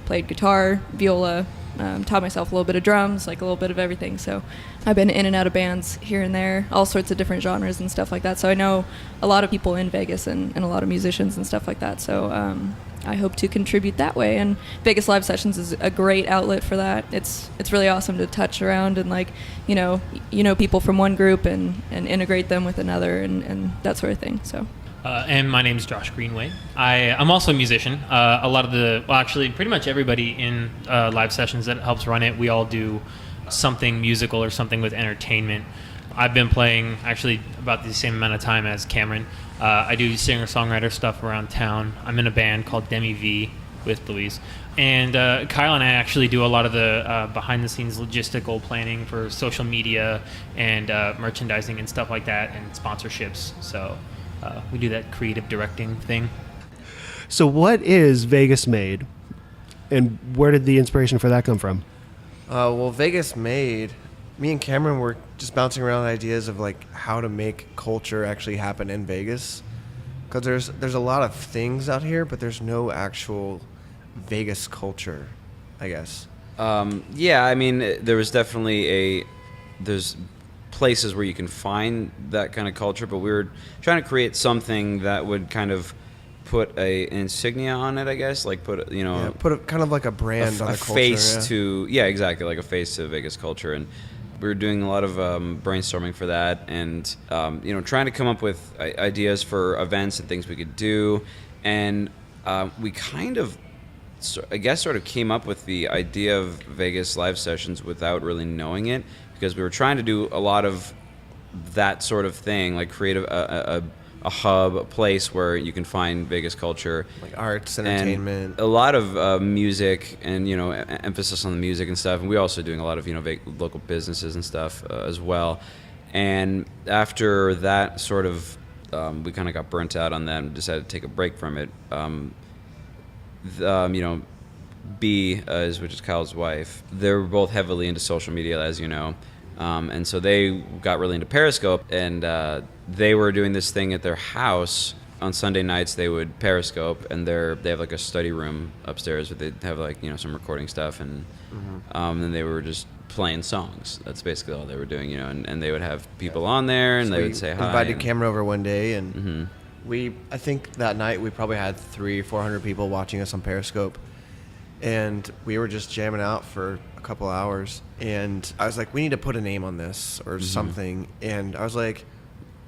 played guitar, viola, taught myself a little bit of drums, like a little bit of everything. So I've been in and out of bands here and there, all sorts of different genres and stuff like that. So I know a lot of people in Vegas and a lot of musicians and stuff like that. So I hope to contribute that way. And Vegas Live Sessions is a great outlet for that. It's really awesome to touch around and like, you know people from one group and integrate them with another and that sort of thing. So. And my name is Josh Greenway. I'm also a musician. Actually, pretty much everybody in live sessions that helps run it, we all do something musical or something with entertainment. I've been playing actually about the same amount of time as Cameron. I do singer-songwriter stuff around town. I'm in a band called Demi V with Louise. And Kyle and I actually do a lot of the behind-the-scenes logistical planning for social media and merchandising and stuff like that, and sponsorships. So we do that creative directing thing. So what is Vegas Made, and where did the inspiration for that come from? Well, Vegas Made, me and Cameron were just bouncing around ideas of like how to make culture actually happen in Vegas, because there's a lot of things out here, but there's no actual Vegas culture, I guess. Yeah, I mean, there was definitely there's places where you can find that kind of culture, but we were trying to create something that would kind of put an insignia on it, I guess, like put a kind of like a brand on a culture, face to exactly, like a face to Vegas culture. And we were doing a lot of brainstorming for that, and trying to come up with ideas for events and things we could do. And we kind of sort of came up with the idea of Vegas Live Sessions without really knowing it, because we were trying to do a lot of that sort of thing, like create a hub, a place where you can find Vegas culture, like arts, entertainment, and a lot of music, and emphasis on the music and stuff. And we're also doing a lot of local businesses and stuff as well. And after that, sort of, we kind of got burnt out on that and decided to take a break from it. B, which is Kyle's wife, they're both heavily into social media, as you know. And so they got really into Periscope, and they were doing this thing at their house. On Sunday nights, they would Periscope, and they have like a study room upstairs where they'd have like, some recording stuff, and then they were just playing songs. That's basically all they were doing, and they would have people on there, and So they we would say hi. invited Cameron over one day, and I think that night we probably had 300-400 people watching us on Periscope, and we were just jamming out for a couple hours. And I was like, we need to put a name on this or something. And I was like,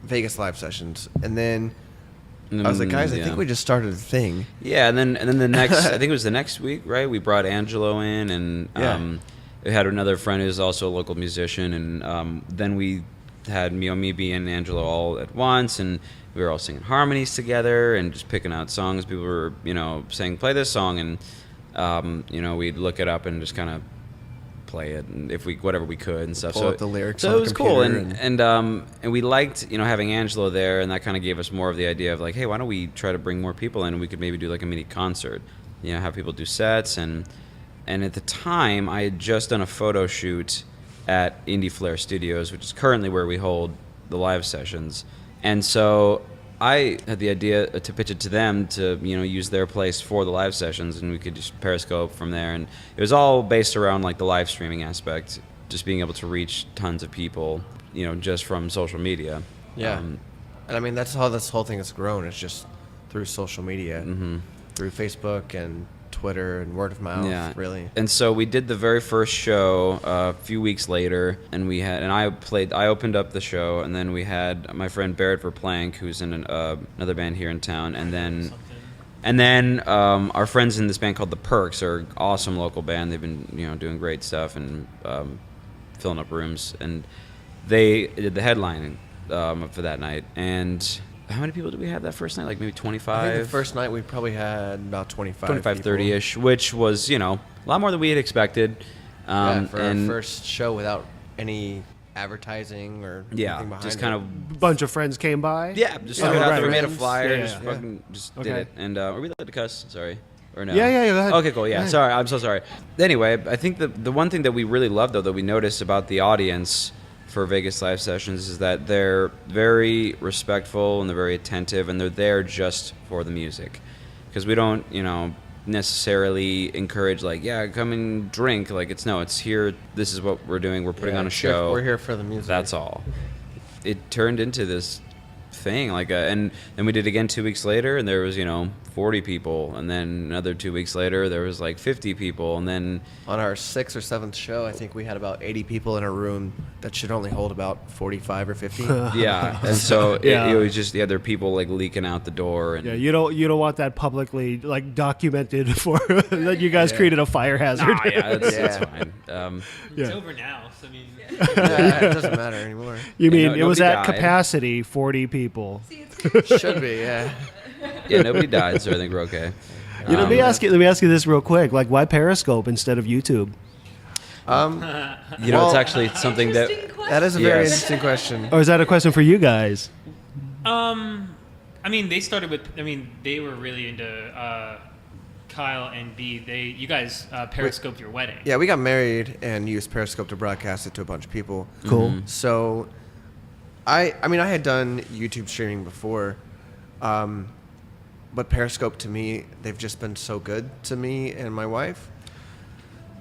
Vegas Live Sessions. And then I was like, guys, I think we just started a thing. Yeah, and then the next, I think it was the next week, right? We brought Angelo in, and we had another friend who's also a local musician, and then we had me and Angelo all at once, and we were all singing harmonies together and just picking out songs. People were, saying, play this song, and we'd look it up and just kind of play it, and whatever we could and stuff. Pull up the lyrics so on it was the cool, computer and we liked having Angelo there, and that kind of gave us more of the idea of like, hey, why don't we try to bring more people in, and we could maybe do like a mini concert, have people do sets, and at the time I had just done a photo shoot at Indie Flare Studios, which is currently where we hold the live sessions, and so I had the idea to pitch it to them to, use their place for the live sessions, and we could just Periscope from there. And it was all based around like the live streaming aspect, just being able to reach tons of people, just from social media. Yeah. And I mean, that's how this whole thing has grown. It's just through social media, through Facebook and Twitter and word of mouth, really. And so we did the very first show a few weeks later, and I opened up the show, and then we had my friend Barrett Verplank, who's in another band here in town, and then our friends in this band called The Perks are an awesome local band. They've been doing great stuff and filling up rooms, and they did the headlining for that night. And how many people did we have that first night? Like maybe 25? I think the first night we probably had about 25 30-ish, which was, a lot more than we had expected. For our first show without any advertising or anything behind just it. kind of A bunch of friends came by. Yeah, just threw it out there. We made a flyer, Yeah. just did it. And are we allowed to cuss? Sorry. Or no? Yeah, go ahead. Okay, cool. Yeah, sorry. I'm so sorry. Anyway, I think the one thing that we really love, though, that we noticed about the audience for Vegas Live Sessions is that they're very respectful and they're very attentive, and they're there just for the music. Because we don't, necessarily encourage like, come and drink. Like it's here. This is what we're doing. We're putting on a show. We're here for the music. That's all. It turned into this thing, and then we did it again 2 weeks later, and there was 40 people, and then another 2 weeks later there was like 50 people, and then on our 6th or 7th show I think we had about 80 people in a room that should only hold about 45 or 50. And so it was just there are people like leaking out the door, and you don't want that publicly like documented for that you guys created a fire hazard. It's fine. It's over now, so I mean it doesn't matter anymore. You mean it was at died. capacity 40 people? Should be, yeah. Nobody died, so I think we're okay. Let me ask you this real quick. Like, why Periscope instead of YouTube? It's actually something that is a very interesting question. Or is that a question for you guys? I mean, they started with. I mean, they were really into Kyle and B. You guys Periscoped your wedding. Yeah, we got married and used Periscope to broadcast it to a bunch of people. Cool. So, I had done YouTube streaming before, but Periscope to me, they've just been so good to me and my wife.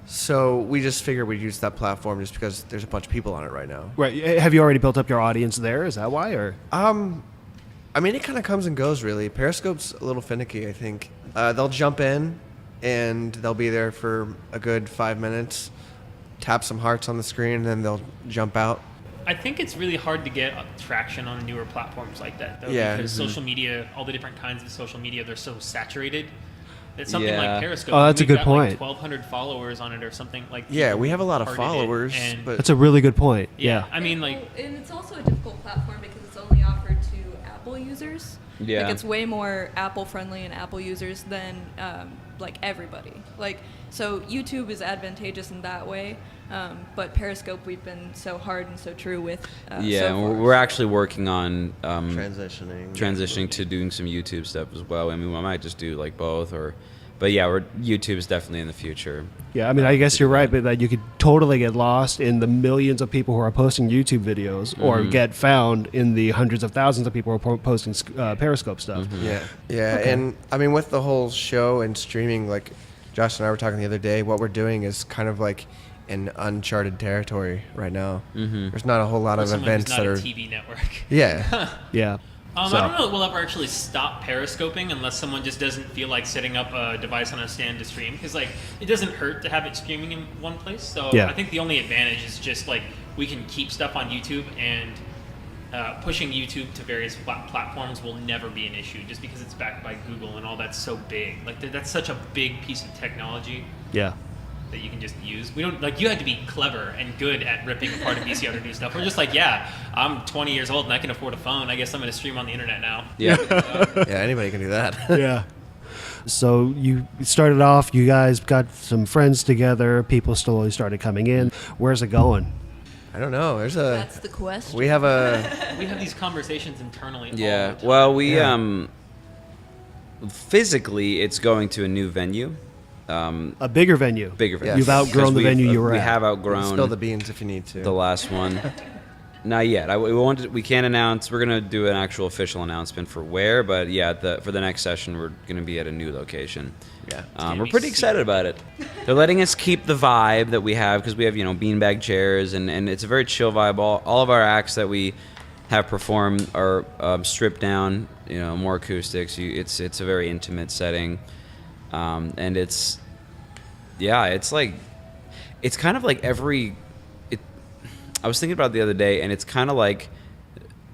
So we just figured we'd use that platform just because there's a bunch of people on it right now. Right. Have you already built up your audience there? Is that why? Or I mean, it kind of comes and goes, really. Periscope's a little finicky, I think. They'll jump in, and they'll be there for a good 5 minutes, tap some hearts on the screen, and then they'll jump out. I think it's really hard to get traction on newer platforms like that, though, because social media, all the different kinds of social media, they're so saturated. It's something like Periscope. Oh, that's a good point. Like 1,200 followers on it or something like. Yeah, we have a lot of followers, but that's a really good point. Yeah. I mean, like, and it's also a difficult platform because it's only offered to Apple users. Yeah. Like, it's way more Apple friendly and Apple users than like everybody. Like, so YouTube is advantageous in that way, but Periscope we've been so hard and so true with. We're actually working on transitioning to doing some YouTube stuff as well. I mean, we might just do like both, or But yeah, YouTube's definitely in the future. Yeah, I mean, I guess you're right, but that you could totally get lost in the millions of people who are posting YouTube videos, or get found in the hundreds of thousands of people who are posting Periscope stuff. Yeah, and I mean, with the whole show and streaming, like Josh and I were talking the other day, what we're doing is kind of like in uncharted territory right now. There's not a whole lot of events that are a TV network. Yeah, yeah. I don't know if we'll ever actually stop periscoping unless someone just doesn't feel like setting up a device on a stand to stream, because like it doesn't hurt to have it streaming in one place. So I think the only advantage is just like we can keep stuff on YouTube, and pushing YouTube to various platforms will never be an issue, just because it's backed by Google and all that's so big. Like that's such a big piece of technology. Yeah. That you can just use. We don't like, you had to be clever and good at ripping apart a VCR to do stuff. We're just like, yeah, I'm 20 years old and I can afford a phone. I guess I'm going to stream on the internet now. Yeah. Yeah, anybody can do that. Yeah. So you started off, you guys got some friends together, people slowly started coming in. Where's it going? I don't know. That's the question. We have we have these conversations internally. Yeah. All the time. Well, we physically, it's going to a new venue. A bigger venue. Bigger venue. Yes. You've outgrown the venue you were We at. have outgrown. Spill the beans if you need to. The last one. Not yet. We can't announce. We're gonna do an actual official announcement for where, but yeah, for the next session, we're gonna be at a new location. Yeah. We're pretty excited about it. They're letting us keep the vibe that we have, because we have beanbag chairs, and it's a very chill vibe. All of our acts that we have performed are stripped down. More acoustics. It's a very intimate setting. And it's like, it's kind of like I was thinking about it the other day, and it's kind of like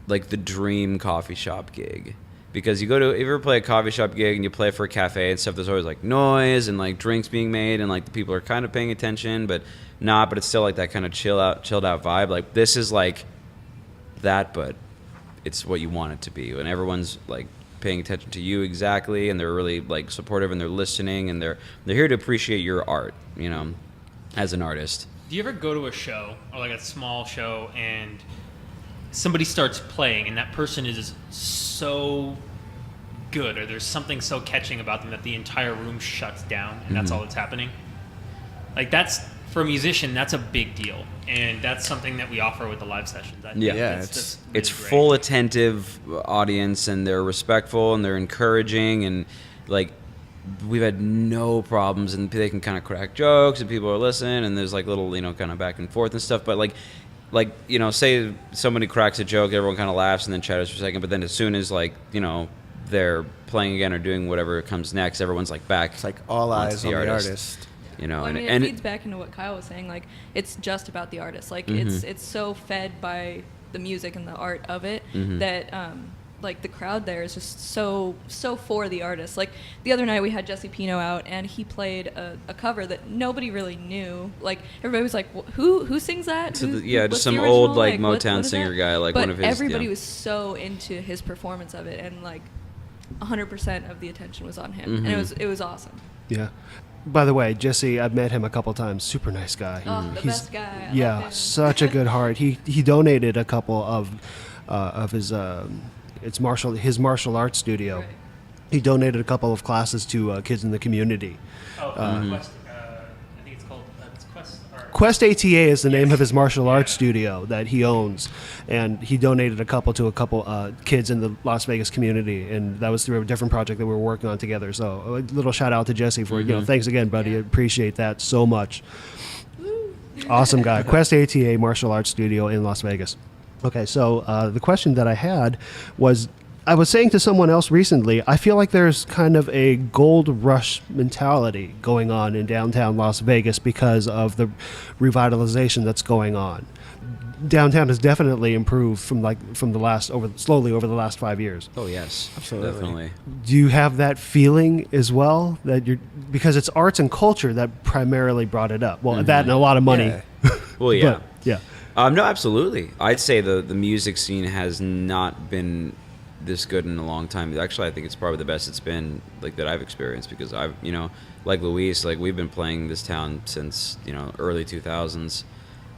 the dream coffee shop gig, because if you ever play a coffee shop gig and you play for a cafe and stuff, there's always like noise and like drinks being made, and like the people are kind of paying attention, but it's still like that kind of chilled out vibe. Like this is like that, but it's what you want it to be, and everyone's like paying attention to you exactly, and they're really like supportive, and they're listening, and they're here to appreciate your art, as an artist. Do you ever go to a show, or like a small show, and somebody starts playing and that person is so good, or there's something so catching about them that the entire room shuts down, and that's all that's happening? Like that's, for a musician, that's a big deal, and that's something that we offer with the live sessions. I think that's really it's great. full attentive audience, and they're respectful, and they're encouraging, and like we've had no problems, and they can kind of crack jokes, and people are listening, and there's like little kind of back and forth and stuff. But like say somebody cracks a joke, everyone kind of laughs and then chatters for a second, but then as soon as they're playing again or doing whatever comes next, everyone's like back. It's like all eyes on the artist. Well, I mean, it feeds back into what Kyle was saying. Like, it's just about the artist. Like, it's so fed by the music and the art of it that, like, the crowd there is just so for the artist. Like, the other night we had Jesse Pino out, and he played a cover that nobody really knew. Like, everybody was like, who sings that? Just some old like Motown singer guy, like but one of his. Everybody was so into his performance of it, and like 100% of the attention was on him, and it was awesome. Yeah. By the way, Jesse, I've met him a couple times. Super nice guy. Oh, the best guy. I love him. Such a good heart. He donated a couple of his his martial arts studio. Right. He donated a couple of classes to kids in the community. Quest, I think it's called Quest ATA is the name of his martial arts studio that he owns, and he donated a couple kids in the Las Vegas community, and that was through a different project that we were working on together. So a little shout out to Jesse for thanks again, buddy. I appreciate that so much. Awesome guy. Quest ATA martial arts studio in Las Vegas. Okay, so the question that I had was, I was saying to someone else recently, I feel like there's kind of a gold rush mentality going on in downtown Las Vegas because of the revitalization that's going on. Downtown has definitely improved slowly over the last 5 years. Oh yes, absolutely, definitely. Do you have that feeling as well, because it's arts and culture that primarily brought it up? Well, that and a lot of money. Yeah. Well, yeah, yeah. No, absolutely. I'd say the music scene has not been this good in a long time. Actually, I think it's probably the best it's been, like, that I've experienced, because I've, like Louise, like, we've been playing this town since, early 2000s,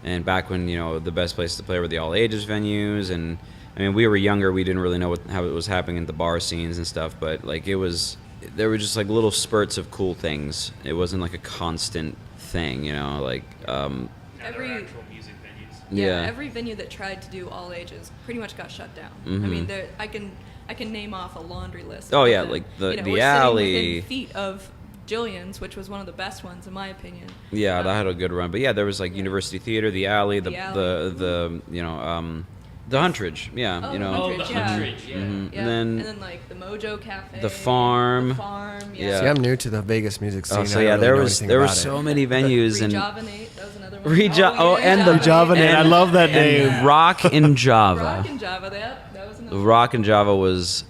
and back when, the best places to play were the all ages venues, and I mean, we were younger, we didn't really know how it was happening in the bar scenes and stuff, but like it was there were just like little spurts of cool things. It wasn't like a constant thing, you know, like Every actual music venues. Every venue that tried to do all ages pretty much got shut down. I Mhm. mean, I can name off a laundry list. Oh, of yeah, them. like the we're sitting alley. within feet of Jillian's, which was one of the best ones in my opinion. Yeah, that had a good run. But yeah, there was like University Theater, the Alley, the you know, the Huntridge. Yeah, Oh, you the know. Huntridge, yeah. Mhm. Yeah. And then like the Mojo Cafe. the Farm. The Farm, Yeah. See, I'm new to the Vegas music scene. Oh, so I yeah, don't there really know was anything there were about so it. many venues and Rejuvenate, that was another one. Oh, and the Rejuvenate, I love that name. And Rock in Java. Rock and Java, that was another Rock and Java was,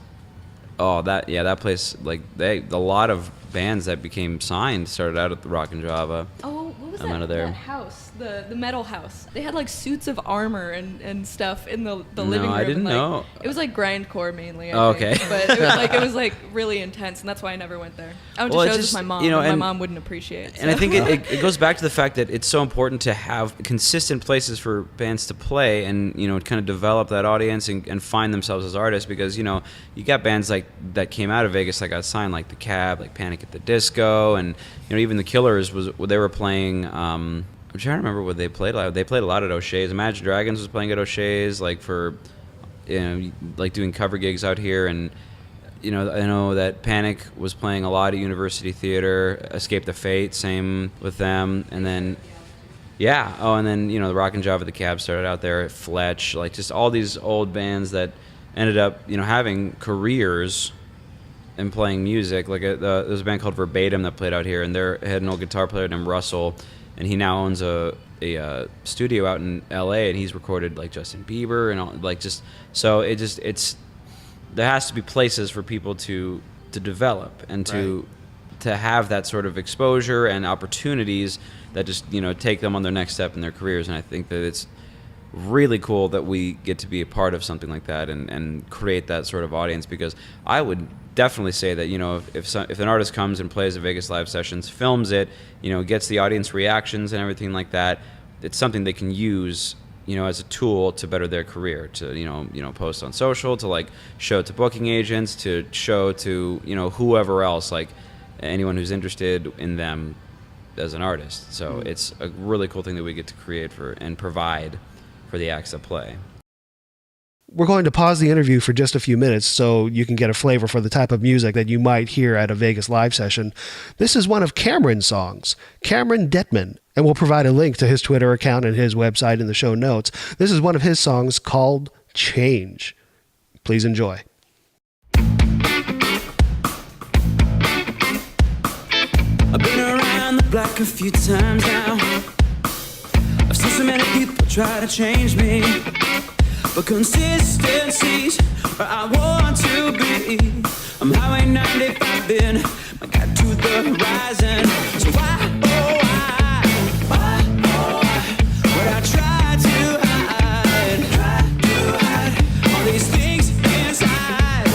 that place, like a lot of bands that became signed started out at the Rock and Java. Oh, what was out of there. that house? The metal house. They had like suits of armor and stuff in the No, living room. I didn't and, like, know. It was like grindcore mainly. Oh, I think. okay. But it was like really intense, and that's why I never went there. I went Well, to it's shows just, with my mom, you know, and my and- mom wouldn't appreciate. And I so. think it goes back to the fact that it's so important to have consistent places for bands to play and, you know, kind of develop that audience and find themselves as artists, because, you know, you got bands like that came out of Vegas that got signed, like The Cab, like Panic at the Disco, and, you know, even The Killers they were playing, I'm trying to remember what they played. They played a lot at O'Shea's. Imagine Dragons was playing at O'Shea's, like for, you know, like doing cover gigs out here. And, you know, I know that Panic was playing a lot at University Theater. Escape the Fate, same with them. And then, and then, you know, the Rock and Java, the Cab started out there. Fletch, like just all these old bands that ended up, you know, having careers and playing music. Like there's a band called Verbatim that played out here, and they had an old guitar player named Russell. And he now owns a studio out in L.A. and he's recorded like Justin Bieber and all, like just so it's there has to be places for people to develop and to have that sort of exposure and opportunities that just, you know, take them on their next step in their careers. And I think that it's really cool that we get to be a part of something like that and create that sort of audience, because I would definitely say that, you know, if an artist comes and plays at Vegas Live Sessions, films it, you know, gets the audience reactions and everything like that, it's something they can use, you know, as a tool to better their career, to, you know, post on social, to like show to booking agents, to show to, you know, whoever else, like anyone who's interested in them as an artist. So it's a really cool thing that we get to create for and provide for the acts that play. We're going to pause the interview for just a few minutes so you can get a flavor for the type of music that you might hear at a Vegas live session. This is one of Cameron's songs, Cameron Dettman, and we'll provide a link to his Twitter account and his website in the show notes. This is one of his songs called Change. Please enjoy. I've been around the block a few times now. I've seen so many people try to change me, but consistency's where I want to be. I'm Highway 95 in, I got to the horizon. So why, oh why would I try to hide all these things inside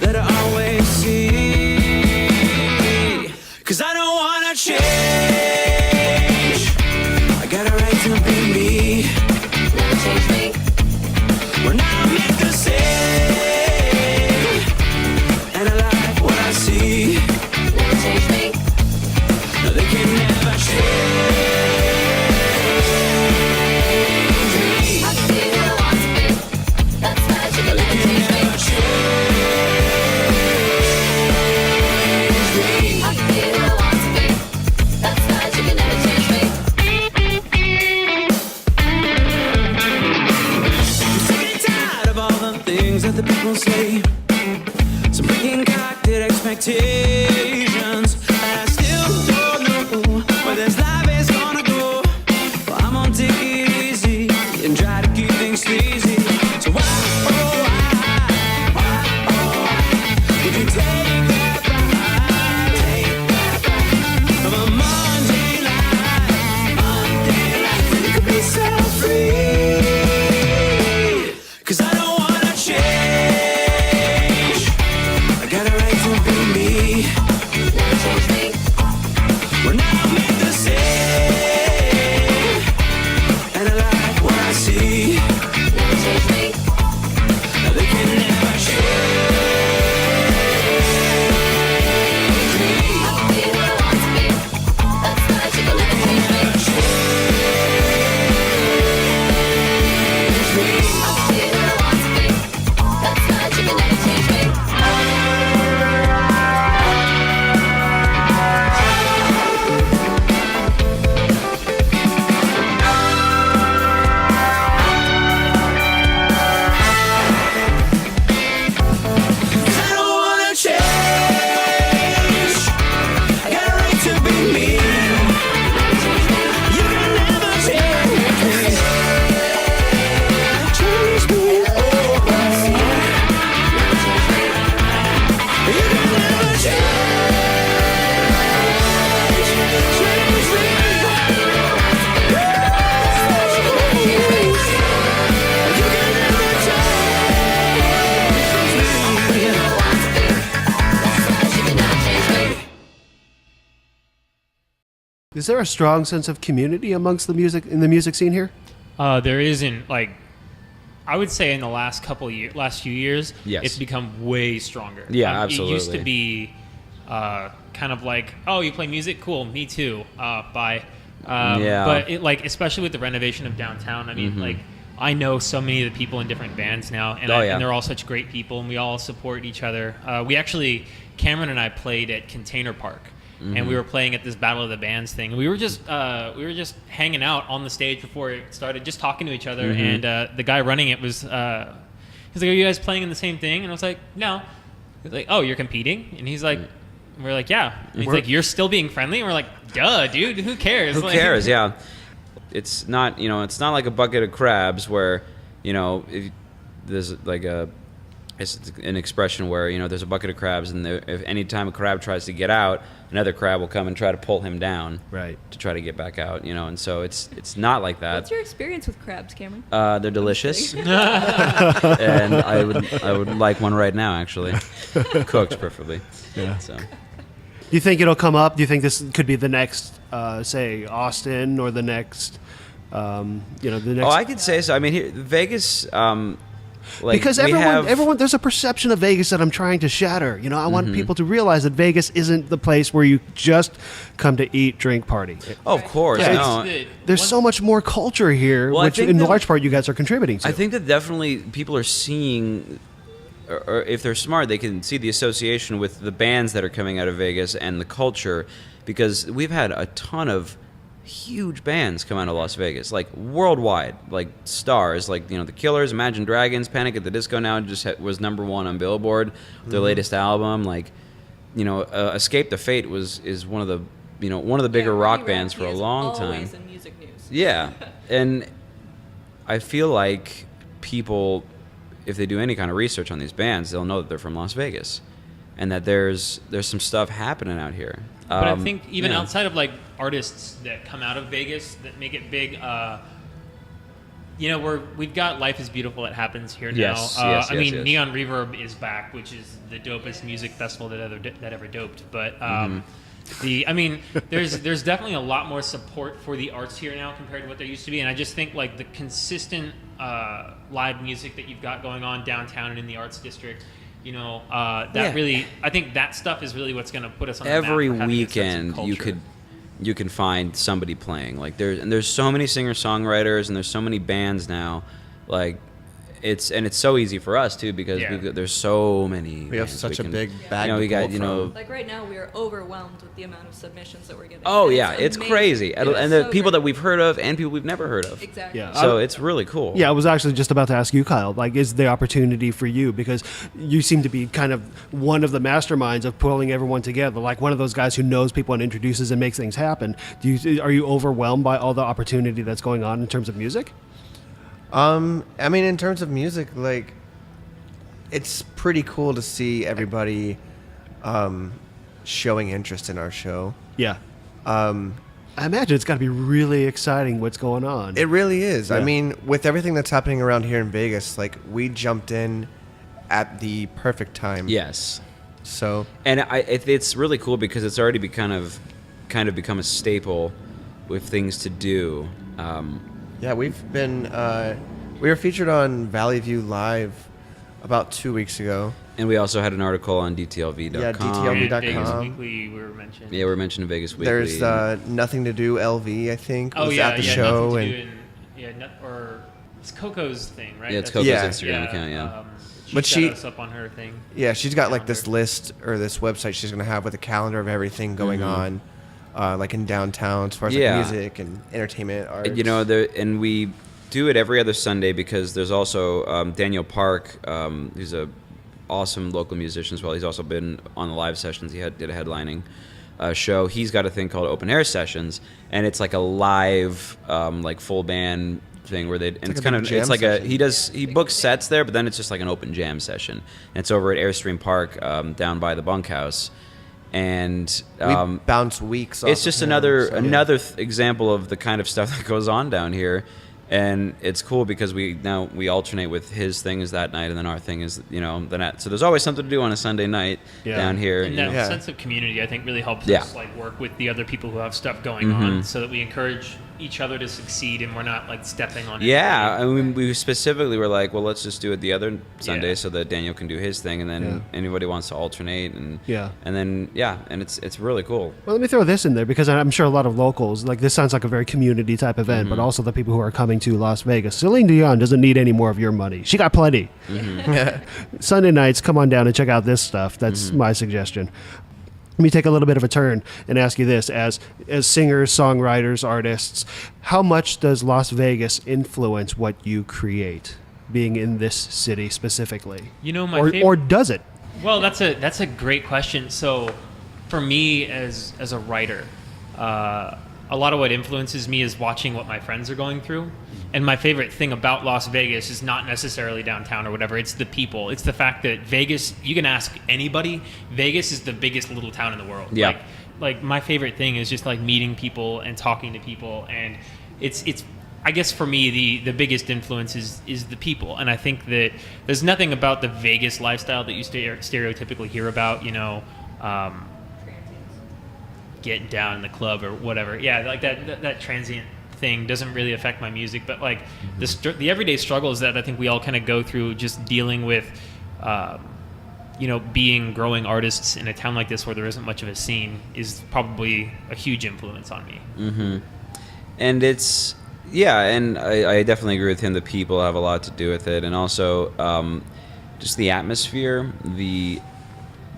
that I always see? 'Cause I don't wanna change. I got a right to be me. Never change me. We're not meant the same, and I like what I see. Never change me. No, they can never change me. I can be who I want to be. That's magic, and they can never change me. I can be who I want to be. That's magic, and never change me. I'm sick and tired of all the things that the people say. Some pre-concocted expectations, and I still don't know where this life is gonna go. Well, I'm gonna take it easy and try to keep things sleazy. So why, oh why would you take that ride from a Monday night when you could be so free? 'Cause I don't wanna change. I got a right to be me. Never Is there a strong sense of community amongst the music scene here? There isn't, like, I would say in the last last few years, Yes. it's become way stronger. Yeah, absolutely. It used to be kind of like, oh, you play music? Cool, me too. Bye. Yeah. But it, like, especially with the renovation of downtown, I mean, Mhm. like, I know so many of the people in different bands now, and, Oh, yeah. and they're all such great people, and we all support each other. Cameron and I played at Container Park. And Mhm. we were playing at this Battle of the Bands thing. We were just hanging out on the stage before it started, just talking to each other. Mhm. And the guy running it was, he's like, "Are you guys playing in the same thing?" And I was like, "No." He's like, "Oh, you're competing?" And he's like, "We're like, yeah." And he's like, "You're still being friendly?" And we're like, "Duh, dude. Who cares?" Who Like- cares? Yeah. It's not, it's not like a bucket of crabs where, if there's like it's an expression where, there's a bucket of crabs and if any time a crab tries to get out, another crab will come and try to pull him down. Right. To try to get back out, and so it's not like that. What's your experience with crabs, Cameron? They're delicious. And I would like one right now, actually. Cooked preferably. Yeah. So. Do you think it'll come up? Do you think this could be the next, say, Austin, or the next, the next? Oh, I could say so. I mean, here, Vegas. Because everyone, there's a perception of Vegas that I'm trying to shatter. I want Mhm. people to realize that Vegas isn't the place where you just come to eat, drink, party. Oh, of course. Yeah, No. there's so much more culture here, Well, I which think in that- large part you guys are contributing to. I think that definitely people are seeing, or if they're smart, they can see the association with the bands that are coming out of Vegas and the culture, because we've had a ton of huge bands come out of Las Vegas, like worldwide, like stars, like the Killers, Imagine Dragons, Panic at the Disco now just was #1 on Billboard. Their Mhm. latest album, like Escape the Fate is one of the one of the bigger rock bands for a long time. Always in music news. Yeah, and I feel like people, if they do any kind of research on these bands, they'll know that they're from Las Vegas, and that there's some stuff happening out here. But I think even yeah. outside of like artists that come out of Vegas that make it big, we've got Life is Beautiful that happens here now. Yes, yes, I yes, mean, yes. Neon Reverb is back, which is the dopest music festival that ever doped. But there's definitely a lot more support for the arts here now compared to what there used to be, and I just think like the consistent live music that you've got going on downtown and in the arts district. Really, I think that stuff is really what's going to put us on the map Every for having a sense of weekend culture. you can find somebody playing. Like there's so many singer-songwriters and there's so many bands now. Like it's so easy for us too, because there's so many. We have bands such a can- big bag we to got pull from. Like right now, we are overwhelmed with the amount of submissions that we're getting. Oh And yeah, it's amazing. crazy, and It is the so people great. that we've heard of and people we've never heard of. Exactly. Yeah. So it's really cool. Yeah, I was actually just about to ask you, Kyle, like, is the opportunity for you, because you seem to be kind of one of the masterminds of pulling everyone together, like one of those guys who knows people and introduces and makes things happen. Are you overwhelmed by all the opportunity that's going on in terms of music? I mean, in terms of music, like, it's pretty cool to see everybody showing interest in our show. Yeah. I imagine it's got to be really exciting what's going on. It really is. I Yeah. mean, with everything that's happening around here in Vegas, like, we jumped in at the perfect time. Yes. So. And it's really cool because it's already kind of become a staple with things to do. Yeah, we've been. We were featured on Valley View Live about 2 weeks ago. And we also had an article on DTLV.com. Yeah, DTLV.com. Vegas Weekly, we were mentioned. Yeah, we were mentioned in Vegas Weekly. There's Nothing to Do LV, I think, was at the yeah, show. Nothing to And Do or it's Coco's thing, right? Yeah, it's That's- Coco's Instagram account, yeah. But she set us up on her thing. Yeah, she's got like this list or this website she's gonna have with a calendar of everything going on, like in downtown as far as Yeah. like music and entertainment, art. And we do it every other Sunday because there's also Daniel Park, who's a awesome local musician as well. He's also been on the live sessions. He did a headlining show. He's got a thing called Open Air Sessions, and it's like a live, like full band thing where it's kind of he books sets there, but then it's just like an open jam session. And it's over at Airstream Park, down by the bunkhouse. And we bounce weeks off it's just of him, another so, yeah. example of the kind of stuff that goes on down here. And it's cool because we alternate with his things that night, and then our thing is, the net. So there's always something to do on a Sunday night down here. And that sense of community, I think, really helps us like work with the other people who have stuff going on, so that we encourage each other to succeed, and we're not like stepping on. Yeah, I mean, we specifically were like, well, let's just do it the other Sunday so that Daniel can do his thing, and then anybody wants to alternate, and and it's really cool. Well, let me throw this in there because I'm sure a lot of locals like this sounds like a very community type event, but also the people who are coming to Las Vegas. Celine Dion doesn't need any more of your money; she got plenty. Sunday nights, come on down and check out this stuff. That's my suggestion. Let me take a little bit of a turn and ask you this: as singers, songwriters, artists, how much does Las Vegas influence what you create, being in this city specifically? Or does it? Well, that's a great question. So, for me as a writer, a lot of what influences me is watching what my friends are going through. And my favorite thing about Las Vegas is not necessarily downtown or whatever. It's the people. It's the fact that Vegas, you can ask anybody, Vegas is the biggest little town in the world. Yeah. Like my favorite thing is just like meeting people and talking to people. And it's I guess for me, the biggest influence is the people. And I think that there's nothing about the Vegas lifestyle that you stereotypically hear about, getting down in the club or whatever. Yeah, like that transient thing doesn't really affect my music, but like the everyday struggles that I think we all kind of go through just dealing with being growing artists in a town like this where there isn't much of a scene is probably a huge influence on me. And it's and I definitely agree with him. The people have a lot to do with it, and also just the atmosphere, the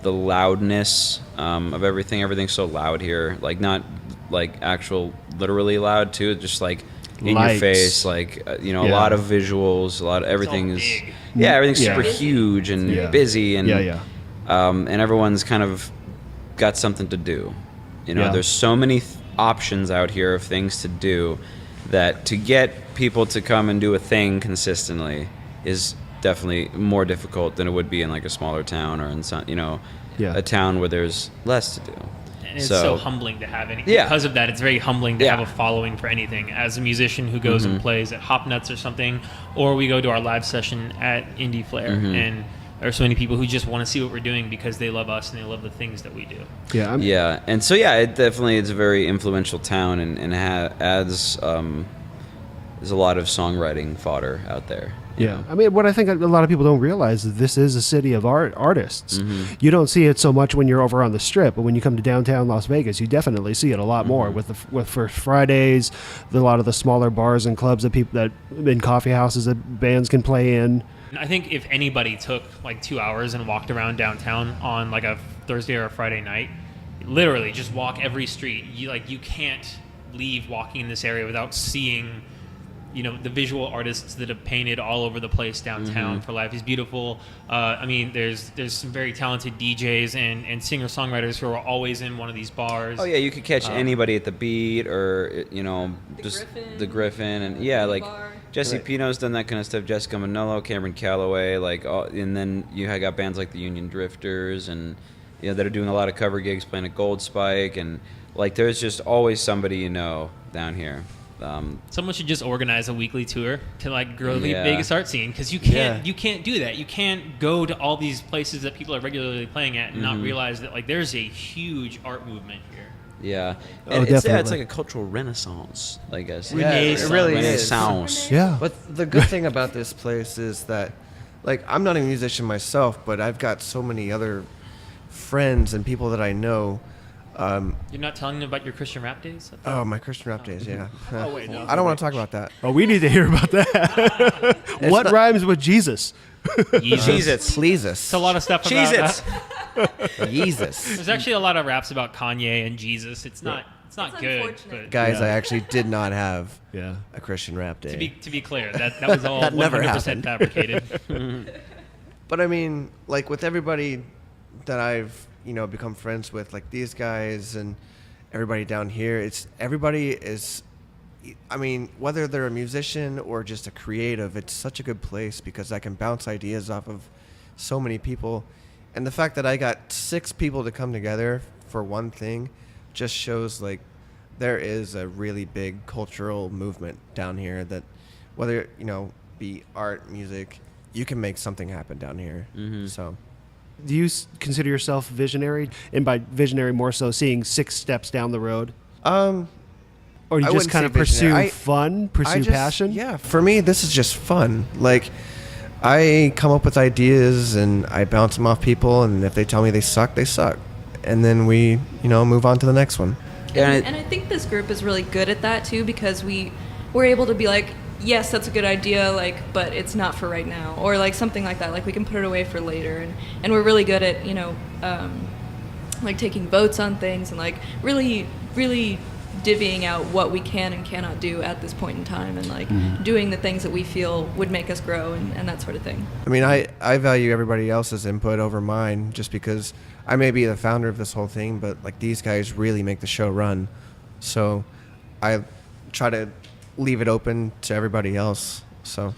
loudness of everything. Everything's so loud here, like not like actual literally loud too, just like in Lights. your face, like a lot of visuals, a lot of everything is everything's super huge and busy, and and everyone's kind of got something to do. There's so many options out here of things to do that to get people to come and do a thing consistently is definitely more difficult than it would be in like a smaller town or in some, a town where there's less to do. And it's so humbling to have any. Because of that, it's very humbling to have a following for anything. As a musician who goes and plays at Hop Nuts or something, or we go to our live session at Indie Flair, and there are so many people who just want to see what we're doing because they love us and they love the things that we do. And so it definitely is a very influential town, and adds there's a lot of songwriting fodder out there. I mean, what I think a lot of people don't realize is this is a city of artists. You don't see it so much when you're over on the Strip, but when you come to downtown Las Vegas, you definitely see it a lot more with First Fridays, a lot of the smaller bars and clubs that in coffee houses that bands can play in. I think if anybody took like 2 hours and walked around downtown on like a Thursday or a Friday night, literally just walk every street. You can't leave walking in this area without seeing the visual artists that have painted all over the place downtown for Life is Beautiful. I mean, there's some very talented DJs and singer-songwriters who are always in one of these bars. Oh, yeah, you could catch anybody at the Beat or, the Griffin. And, like, Jesse Pino's done that kind of stuff. Jessica Manolo, Cameron Calloway, and then you have got bands like the Union Drifters and, that are doing a lot of cover gigs, playing at Gold Spike. And, there's just always somebody down here. Someone should just organize a weekly tour to grow the Vegas art scene, because you can't do that. You can't go to all these places that people are regularly playing at and not realize that there's a huge art movement here. Yeah, and it's like a cultural renaissance, I guess. It really renaissance. is. Yeah. But the good thing about this place is that, I'm not a musician myself, but I've got so many other friends and people that I know. You're not telling them about your Christian rap days? Oh, my Christian rap days, yeah. Oh, wait, no. I don't want to talk about that. Oh, we need to hear about that. What rhymes with Jesus? Jesus. Pleases. It's a lot of stuff about Jesus. There's actually a lot of raps about Kanye and Jesus. It's not good. But guys, I actually did not have a Christian rap day. To be clear, that was all that 100% fabricated. But I mean, with everybody that I've become friends with, these guys and everybody down here, everybody is, I mean, whether they're a musician or just a creative, it's such a good place because I can bounce ideas off of so many people. And the fact that I got 6 people to come together for one thing just shows there is a really big cultural movement down here that whether be art, music, you can make something happen down here. So. Do you consider yourself visionary? And by visionary, more so seeing 6 steps down the road? Or you just kind of pursue passion? Yeah, for me, this is just fun. Like, I come up with ideas and I bounce them off people, and if they tell me they suck, they suck. And then we, move on to the next one. And I think this group is really good at that too, because we're able to be like, yes, that's a good idea, but it's not for right now, or something like that. Like, we can put it away for later, and we're really good at taking votes on things and really divvying out what we can and cannot do at this point in time, and doing the things that we feel would make us grow and that sort of thing. I mean, I value everybody else's input over mine, just because I may be the founder of this whole thing, but these guys really make the show run. So I try to leave it open to everybody else. So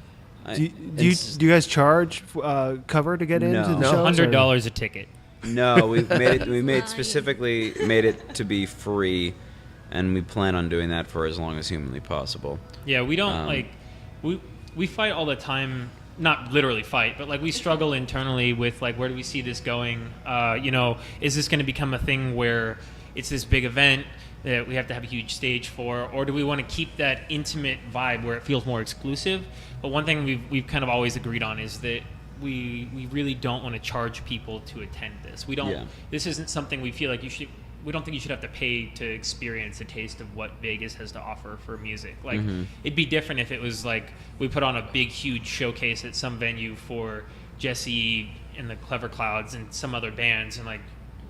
do you guys charge cover to get into the shows? $100 a ticket. No, we specifically made it to be free, and we plan on doing that for as long as humanly possible. Yeah, we don't we fight all the time. Not literally fight, but we struggle internally with where do we see this going? Is this going to become a thing where it's this big event that we have to have a huge stage for, or do we want to keep that intimate vibe where it feels more exclusive? But one thing we've kind of always agreed on is that we really don't want to charge people to attend this. We don't. Yeah. This isn't something we feel like you should. We don't think you should have to pay to experience a taste of what Vegas has to offer for music. It'd be different if it was we put on a big, huge showcase at some venue for Jesse and the Clever Clouds and some other bands, and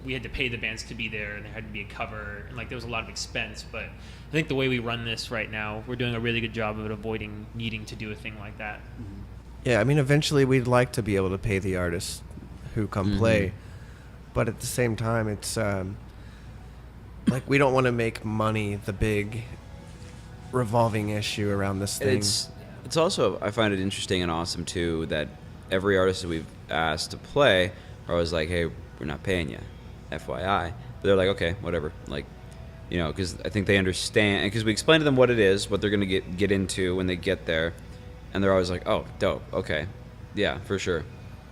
we had to pay the bands to be there, and there had to be a cover, and there was a lot of expense. But I think the way we run this right now, we're doing a really good job of avoiding needing to do a thing like that. Yeah, I mean, eventually we'd like to be able to pay the artists who come play, but at the same time, it's we don't want to make money the big revolving issue around this thing. It's also, I find it interesting and awesome too that every artist that we've asked to play are always like, hey, we're not paying you, FYI. But they're like, okay, whatever. Because I think they understand, and because we explain to them what it is, what they're going to get into when they get there, and they're always like, oh, dope, okay, yeah, for sure.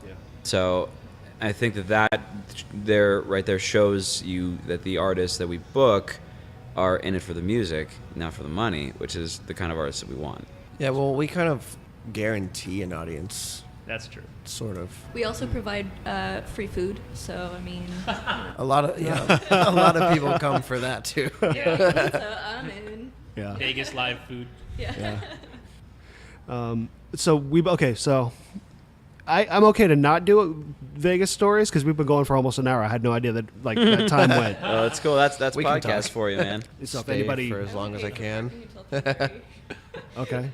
Yeah. So I think that right there shows you that the artists that we book are in it for the music, not for the money, which is the kind of artists that we want. Yeah, well, we kind of guarantee an audience. That's true. Sort of. We also provide free food, so I mean, a lot of people come for that too. Yeah, so I'm in. Yeah. Vegas live food. Yeah. So I'm okay to not do Vegas stories because we've been going for almost an hour. I had no idea that that time went. Oh, that's cool. That's podcast for you, man. So if Stay anybody for as long as I can. Okay.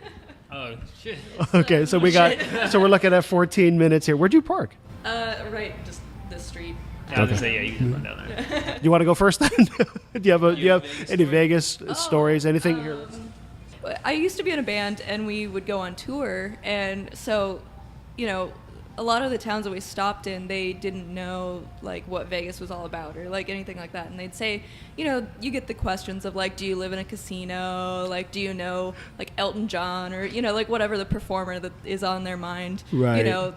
Oh shit. Okay, so we're looking at 14 minutes here. Where'd you park? Right, just this street. Yeah, I was gonna say, yeah, you can run down there. You want to go first then? do you have any Vegas stories? Anything here? I used to be in a band, and we would go on tour, and so, a lot of the towns that we stopped in, they didn't know what Vegas was all about or anything like that, and they'd say, you get the questions of do you live in a casino, do you know Elton John, or whatever the performer that is on their mind, right. or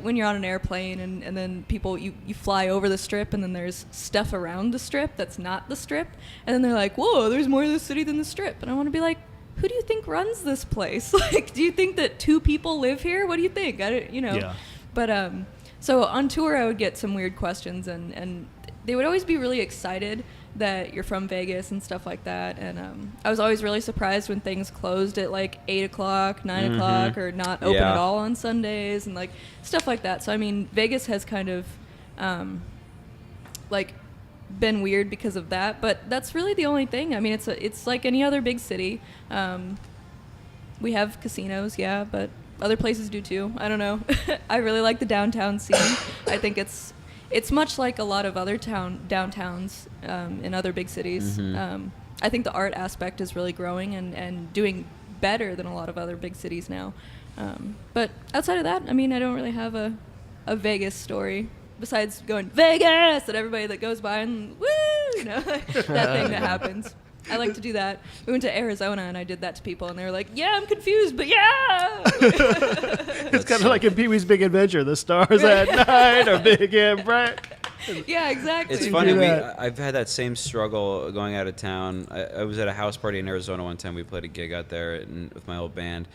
when you're on an airplane and then people you fly over the Strip and then there's stuff around the Strip that's not the Strip, and then they're like, whoa, there's more to the city than the Strip, and I want to be like, who do you think runs this place? Do you think that 2 people live here? What do you think? Yeah. But so on tour, I would get some weird questions, and they would always be really excited that you're from Vegas and stuff like that. And I was always really surprised when things closed at 8 o'clock, 9 o'clock, or not open at all on Sundays and stuff like that. So I mean, Vegas has kind of been weird because of that, but that's really the only thing. I mean, it's like any other big city. We have casinos, yeah, but other places do too. I don't know. I really like the downtown scene. I think it's much like a lot of other downtowns in other big cities. I think the art aspect is really growing and doing better than a lot of other big cities now. But outside of that, I mean, I don't really have a Vegas story besides going Vegas and everybody that goes by and woo, that thing that happens. I like to do that. We went to Arizona and I did that to people and they were like, yeah, I'm confused, but yeah. It's kind of like in Pee-wee's Big Adventure. The stars at night are big and bright. Yeah, exactly. It's funny. I've had that same struggle going out of town. I was at a house party in Arizona one time. We played a gig out there with my old band,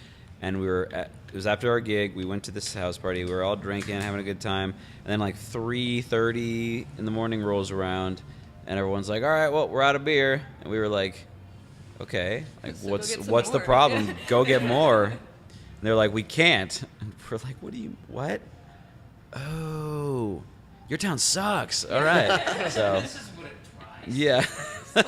and it was after our gig. We went to this house party. We were all drinking, having a good time, and then like 3:30 in the morning rolls around, and everyone's like, "All right, well, we're out of beer," and we were like, "Okay, like So what's the problem? Go get more." And they're like, "We can't." And we're like, "What? Oh. Your town sucks." All right. So, This is what it dries. yeah. Mine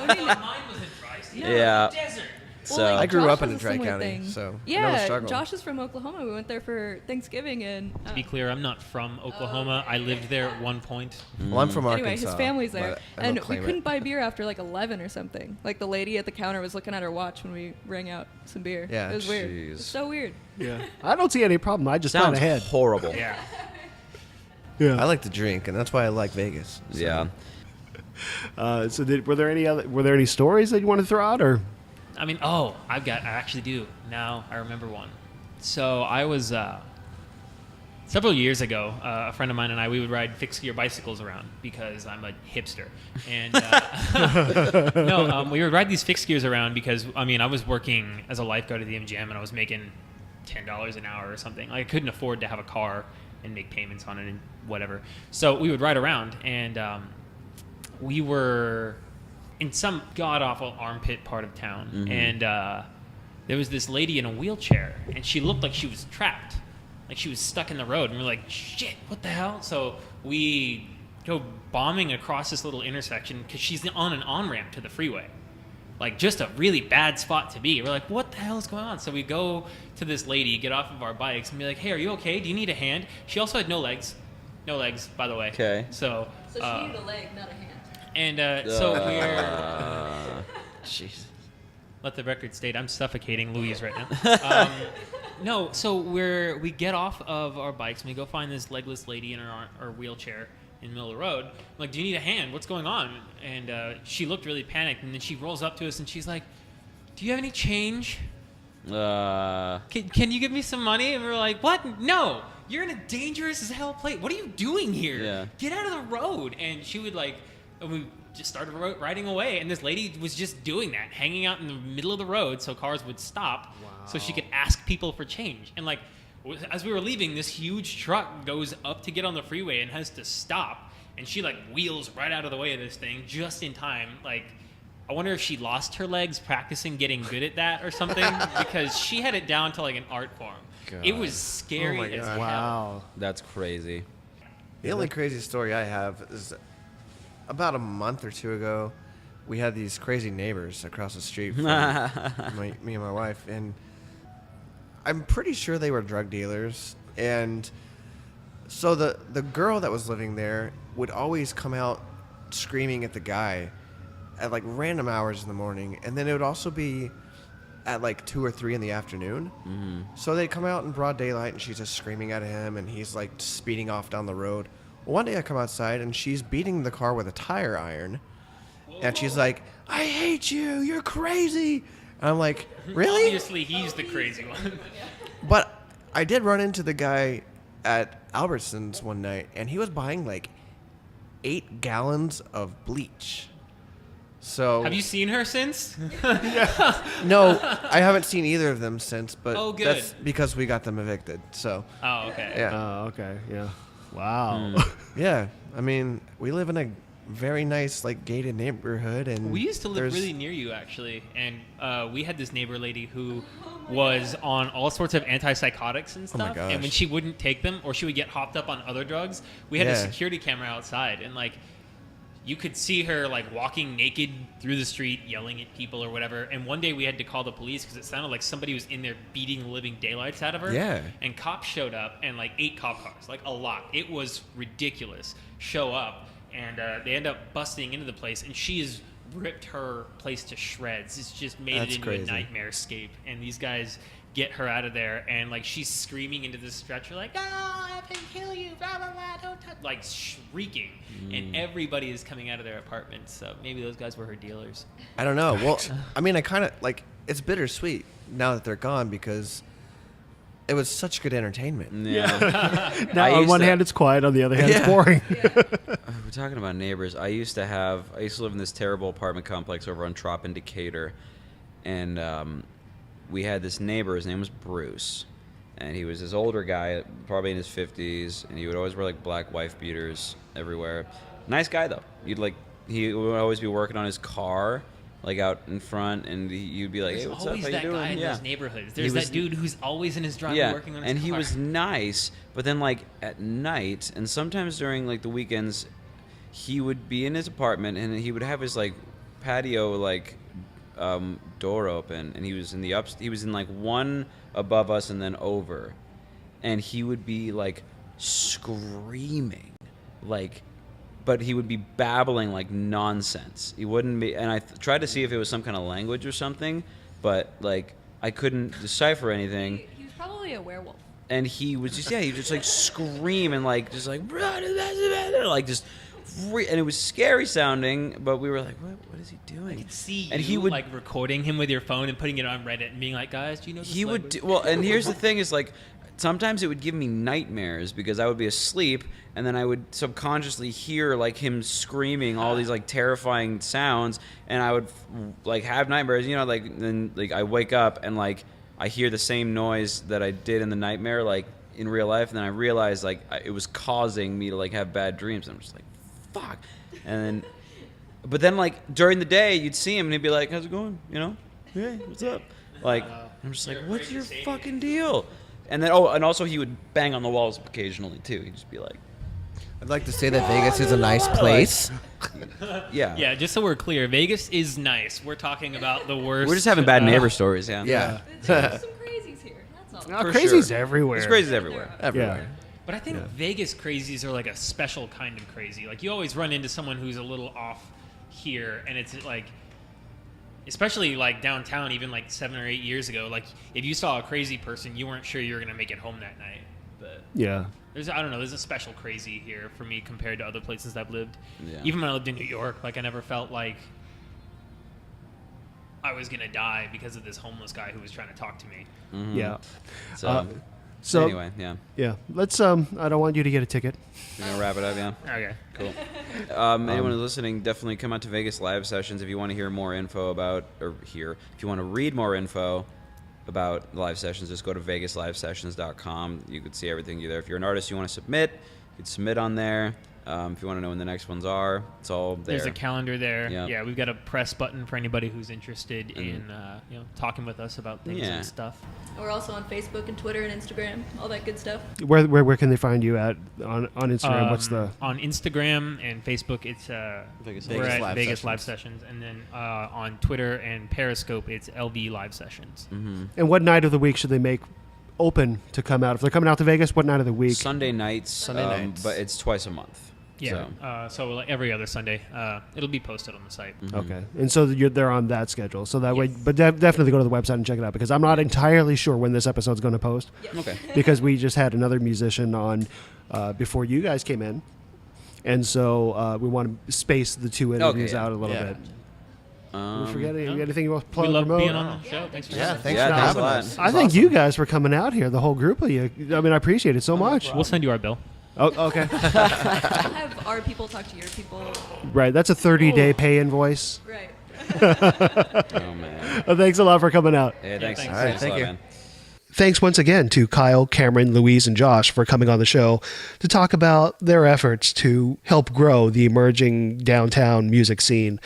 was a dry state. Yeah. It was a desert. So I grew Josh up in has a a dry similar county, thing. so I know the Yeah, struggle. Josh is from Oklahoma. We went there for Thanksgiving, and To be clear, I'm not from Oklahoma. I lived there at one point. Well, I'm from anyway, Arkansas. his family's there, but I don't and we claim couldn't it. buy beer after like 11 or something. Like the lady at the counter was looking at her watch when we rang out some beer. Yeah. It was weird. Jeez. It's so weird. Yeah. I don't see any problem. I just plan Sounds ahead. horrible. Yeah. Yeah. I like to drink, and that's why I like Vegas. So. Yeah. So were there any stories that you want to throw out, or? I mean, I actually do. Now I remember one. So I was, several years ago, a friend of mine and we would ride fixed gear bicycles around because I'm a hipster. And we would ride these fixed gears around because, I mean, I was working as a lifeguard at the MGM and I was making $10 an hour or something. Like, I couldn't afford to have a car and make payments on it and whatever. So we would ride around, and we were in some god-awful armpit part of town, and there was this lady in a wheelchair, and she looked like she was trapped, like she was stuck in the road, and we're like, shit, what the hell? So we go bombing across this little intersection because she's on an on-ramp to the freeway, like just a really bad spot to be. We're like, what the hell is going on? So we go to this lady, get off of our bikes, and be like, hey, are you okay? Do you need a hand? She also had no legs, by the way. Okay. So So she needed a leg, not a hand. and so we're Jeez. let the record state I'm suffocating Louise right now. No, so we get off of our bikes and we go find this legless lady in her wheelchair in the middle of the road. I'm like, do you need a hand? What's going on? And she looked really panicked, and then she rolls up to us and she's like, do you have any change? Can you give me some money? And we're like, what? No, you're in a dangerous as hell place. What are you doing here? Yeah. Get out of the road. And she would and we just started riding away, and this lady was just doing that, hanging out in the middle of the road so cars would stop, so she could ask people for change. And as we were leaving, this huge truck goes up to get on the freeway and has to stop, and she wheels right out of the way of this thing just in time. I wonder if she lost her legs practicing getting good at that or something, because she had it down to an art form. God. It was scary as hell. Wow. That's crazy. The only crazy story I have is about a month or two ago, we had these crazy neighbors across the street from me and my wife, and I'm pretty sure they were drug dealers. And so the girl that was living there would always come out screaming at the guy at random hours in the morning, and then it would also be at 2 or 3 in the afternoon. Mm-hmm. So they'd come out in broad daylight, and she's just screaming at him, and he's speeding off down the road. Well, one day I come outside, and she's beating the car with a tire iron, and she's like, I hate you, you're crazy. And I'm like, really? Obviously, he's the crazy one. But I did run into the guy at Albertsons one night, and he was buying 8 gallons of bleach. So Have you seen her since? no, I haven't seen either of them since, but Oh, good. that's because we got them evicted. So Oh, okay. yeah. Oh, okay. Yeah. Wow. Yeah, I mean, we live in a very nice, gated neighborhood, and We used to live there's- really near you, actually, and we had this neighbor lady who was on all sorts of antipsychotics and Oh my stuff. gosh. And when she wouldn't take them, or she would get hopped up on other drugs, we had a Yeah. security camera outside, and you could see her walking naked through the street, yelling at people or whatever. And one day we had to call the police because it sounded like somebody was in there beating the living daylights out of her. Yeah. And cops showed up, and 8 cop cars, a lot. It was ridiculous. Show up, and they end up busting into the place, and she has ripped her place to shreds. It's just made That's it into crazy. a nightmare scape. And these guys get her out of there, and she's screaming into the stretcher, I can kill you. blah, blah, blah, don't touch, like shrieking. And everybody is coming out of their apartments. So maybe those guys were her dealers. I don't know. Well, I mean, I kind of like it's bittersweet now that they're gone because it was such good entertainment. Yeah. Now, on one hand, it's quiet. On the other hand, it's boring. We're talking about neighbors. I used to live in this terrible apartment complex over on Trop in Decatur. And we had this neighbor. His name was Bruce. And he was this older guy, probably in his 50s. And he would always wear like black wife beaters everywhere. Nice guy, though. He would always be working on his car, like out in front, and you'd be like, "Hey, what's up? How you doing?" There's always that guy in those neighborhoods. There's that dude who's always in his driveway working on his car. And he was nice, but then like at night, and sometimes during like the weekends, he would be in his apartment, and he would have his like patio like door open, and he was in he was in like one above us and then over, and he would be like screaming, like. But he would be babbling like nonsense. He wouldn't be, and I tried to see if it was some kind of language or something, but like I couldn't decipher anything. He was probably a werewolf. And he was just he would just like scream and like just like and it was scary sounding. But we were like, what is he doing? I could see and you he would like recording him with your phone and putting it on Reddit and being like, guys, do you know this? He would and here's the thing is like. Sometimes it would give me nightmares because I would be asleep and then I would subconsciously hear like him screaming all these like terrifying sounds, and I would like have nightmares, like then like I wake up and like I hear the same noise that I did in the nightmare like in real life, and then I realized like it was causing me to like have bad dreams. I'm just like, fuck. And then but then like during the day you'd see him and he'd be like, how's it going? Hey, what's up? Like I'm just like, what's your fucking deal? And then, and also he would bang on the walls occasionally too. He'd just be like, I'd like to say that Vegas is a nice place. Yeah. Yeah, just so we're clear, Vegas is nice. We're talking about the worst. We're just having bad neighbor stories, Yeah. There's some crazies here. That's all. Crazies everywhere. There's crazies everywhere. Everywhere. But I think Vegas crazies are like a special kind of crazy. Like you always run into someone who's a little off here, and it's like, especially like downtown, even like 7 or 8 years ago, like if you saw a crazy person, you weren't sure you were going to make it home that night. But there's a special crazy here for me compared to other places I've lived. Yeah. Even when I lived in New York, like I never felt like I was going to die because of this homeless guy who was trying to talk to me. Mm-hmm. Yeah. So anyway, yeah. Let's. I don't want you to get a ticket. We're gonna wrap it up, Okay. Cool. Anyone who's listening, definitely come out to Vegas live sessions if you want to hear more info about, if you want to read more info about live sessions, just go to vegaslivesessions.com. You can see everything there. If you're an artist you want to submit, you can submit on there. If you want to know when the next ones are, it's all there. There's a calendar there. Yep. Yeah, we've got a press button for anybody who's interested in talking with us about things and stuff. We're also on Facebook and Twitter and Instagram, all that good stuff. Where can they find you at on Instagram? What's the on Instagram and Facebook? It's we're at Vegas Live Sessions, and then on Twitter and Periscope, it's LV Live Sessions. Mm-hmm. And what night of the week should they make open to come out? If they're coming out to Vegas, what night of the week? Sunday nights. But it's twice a month. Yeah. So like every other Sunday, it'll be posted on the site. Mm-hmm. Okay, and so they're on that schedule. So that way, but definitely go to the website and check it out because I'm not entirely sure when this episode's going to post. Okay. Because we just had another musician on before you guys came in, and so we want to space the two interviews out a little bit. We forget anything you want to plug? We love remote? being on the show. Thanks for thanks for having us. I think you guys for coming out here, the whole group of you. I mean, I appreciate it so much. We'll send you our bill. Oh, okay. Have our people talk to your people. Right, that's a 30-day pay invoice. Right. Oh man. Well, thanks a lot for coming out. Hey, thanks. All right, thank you. Man. Thanks once again to Kyle, Cameron, Louise, and Josh for coming on the show to talk about their efforts to help grow the emerging downtown music scene.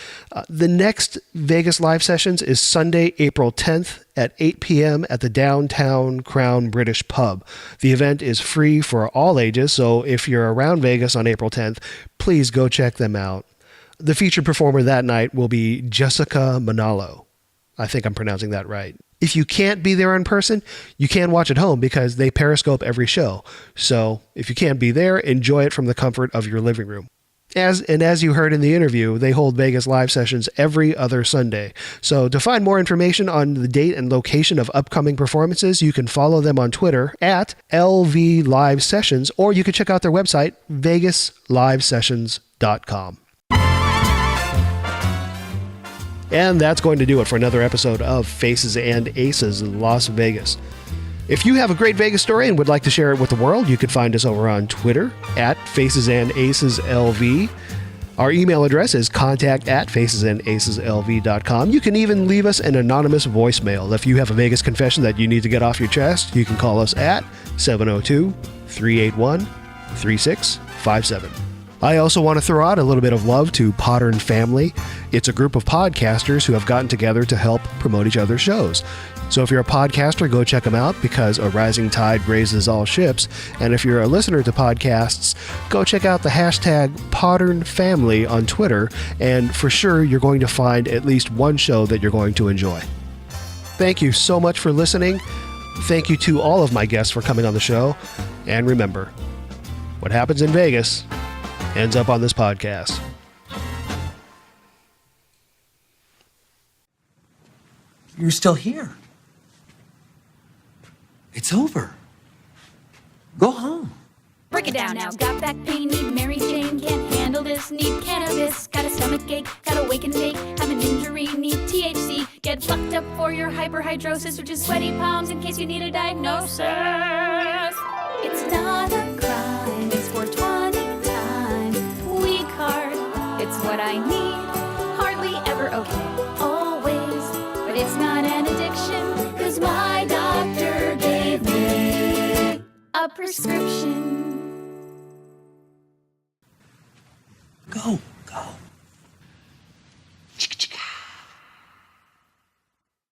The next Vegas Live Sessions is Sunday, April 10th at 8 p.m. at the Downtown Crown British Pub. The event is free for all ages, so if you're around Vegas on April 10th, please go check them out. The featured performer that night will be Jessica Manalo. I think I'm pronouncing that right. If you can't be there in person, you can watch at home because they Periscope every show. So if you can't be there, enjoy it from the comfort of your living room. As you heard in the interview, they hold Vegas live sessions every other Sunday. So to find more information on the date and location of upcoming performances, you can follow them on Twitter at LV Live Sessions, or you can check out their website, vegaslivesessions.com. And that's going to do it for another episode of Faces and Aces Las Vegas. If you have a great Vegas story and would like to share it with the world, you can find us over on Twitter at FacesandAcesLV. Our email address is contact@facesandaceslv.com. You can even leave us an anonymous voicemail. If you have a Vegas confession that you need to get off your chest, you can call us at 702-381-3657. I also want to throw out a little bit of love to Podern Family. It's a group of podcasters who have gotten together to help promote each other's shows. So if you're a podcaster, go check them out because a rising tide raises all ships. And if you're a listener to podcasts, go check out the hashtag Podern Family on Twitter. And for sure, you're going to find at least one show that you're going to enjoy. Thank you so much for listening. Thank you to all of my guests for coming on the show. And remember, what happens in Vegas ends up on this podcast. You're still here. It's over. Go home. Break it down now. Got back pain, need Mary Jane. Can't handle this, need cannabis. Got a stomach ache, got a wake and bake. Have an injury, need THC. Get fucked up for your hyperhidrosis, which is sweaty palms in case you need a diagnosis. It's not a crime, it's 420 time. Weak heart, it's what I need. Hardly ever okay, always. But it's not an addiction, cause my doctor gave me a prescription. Go.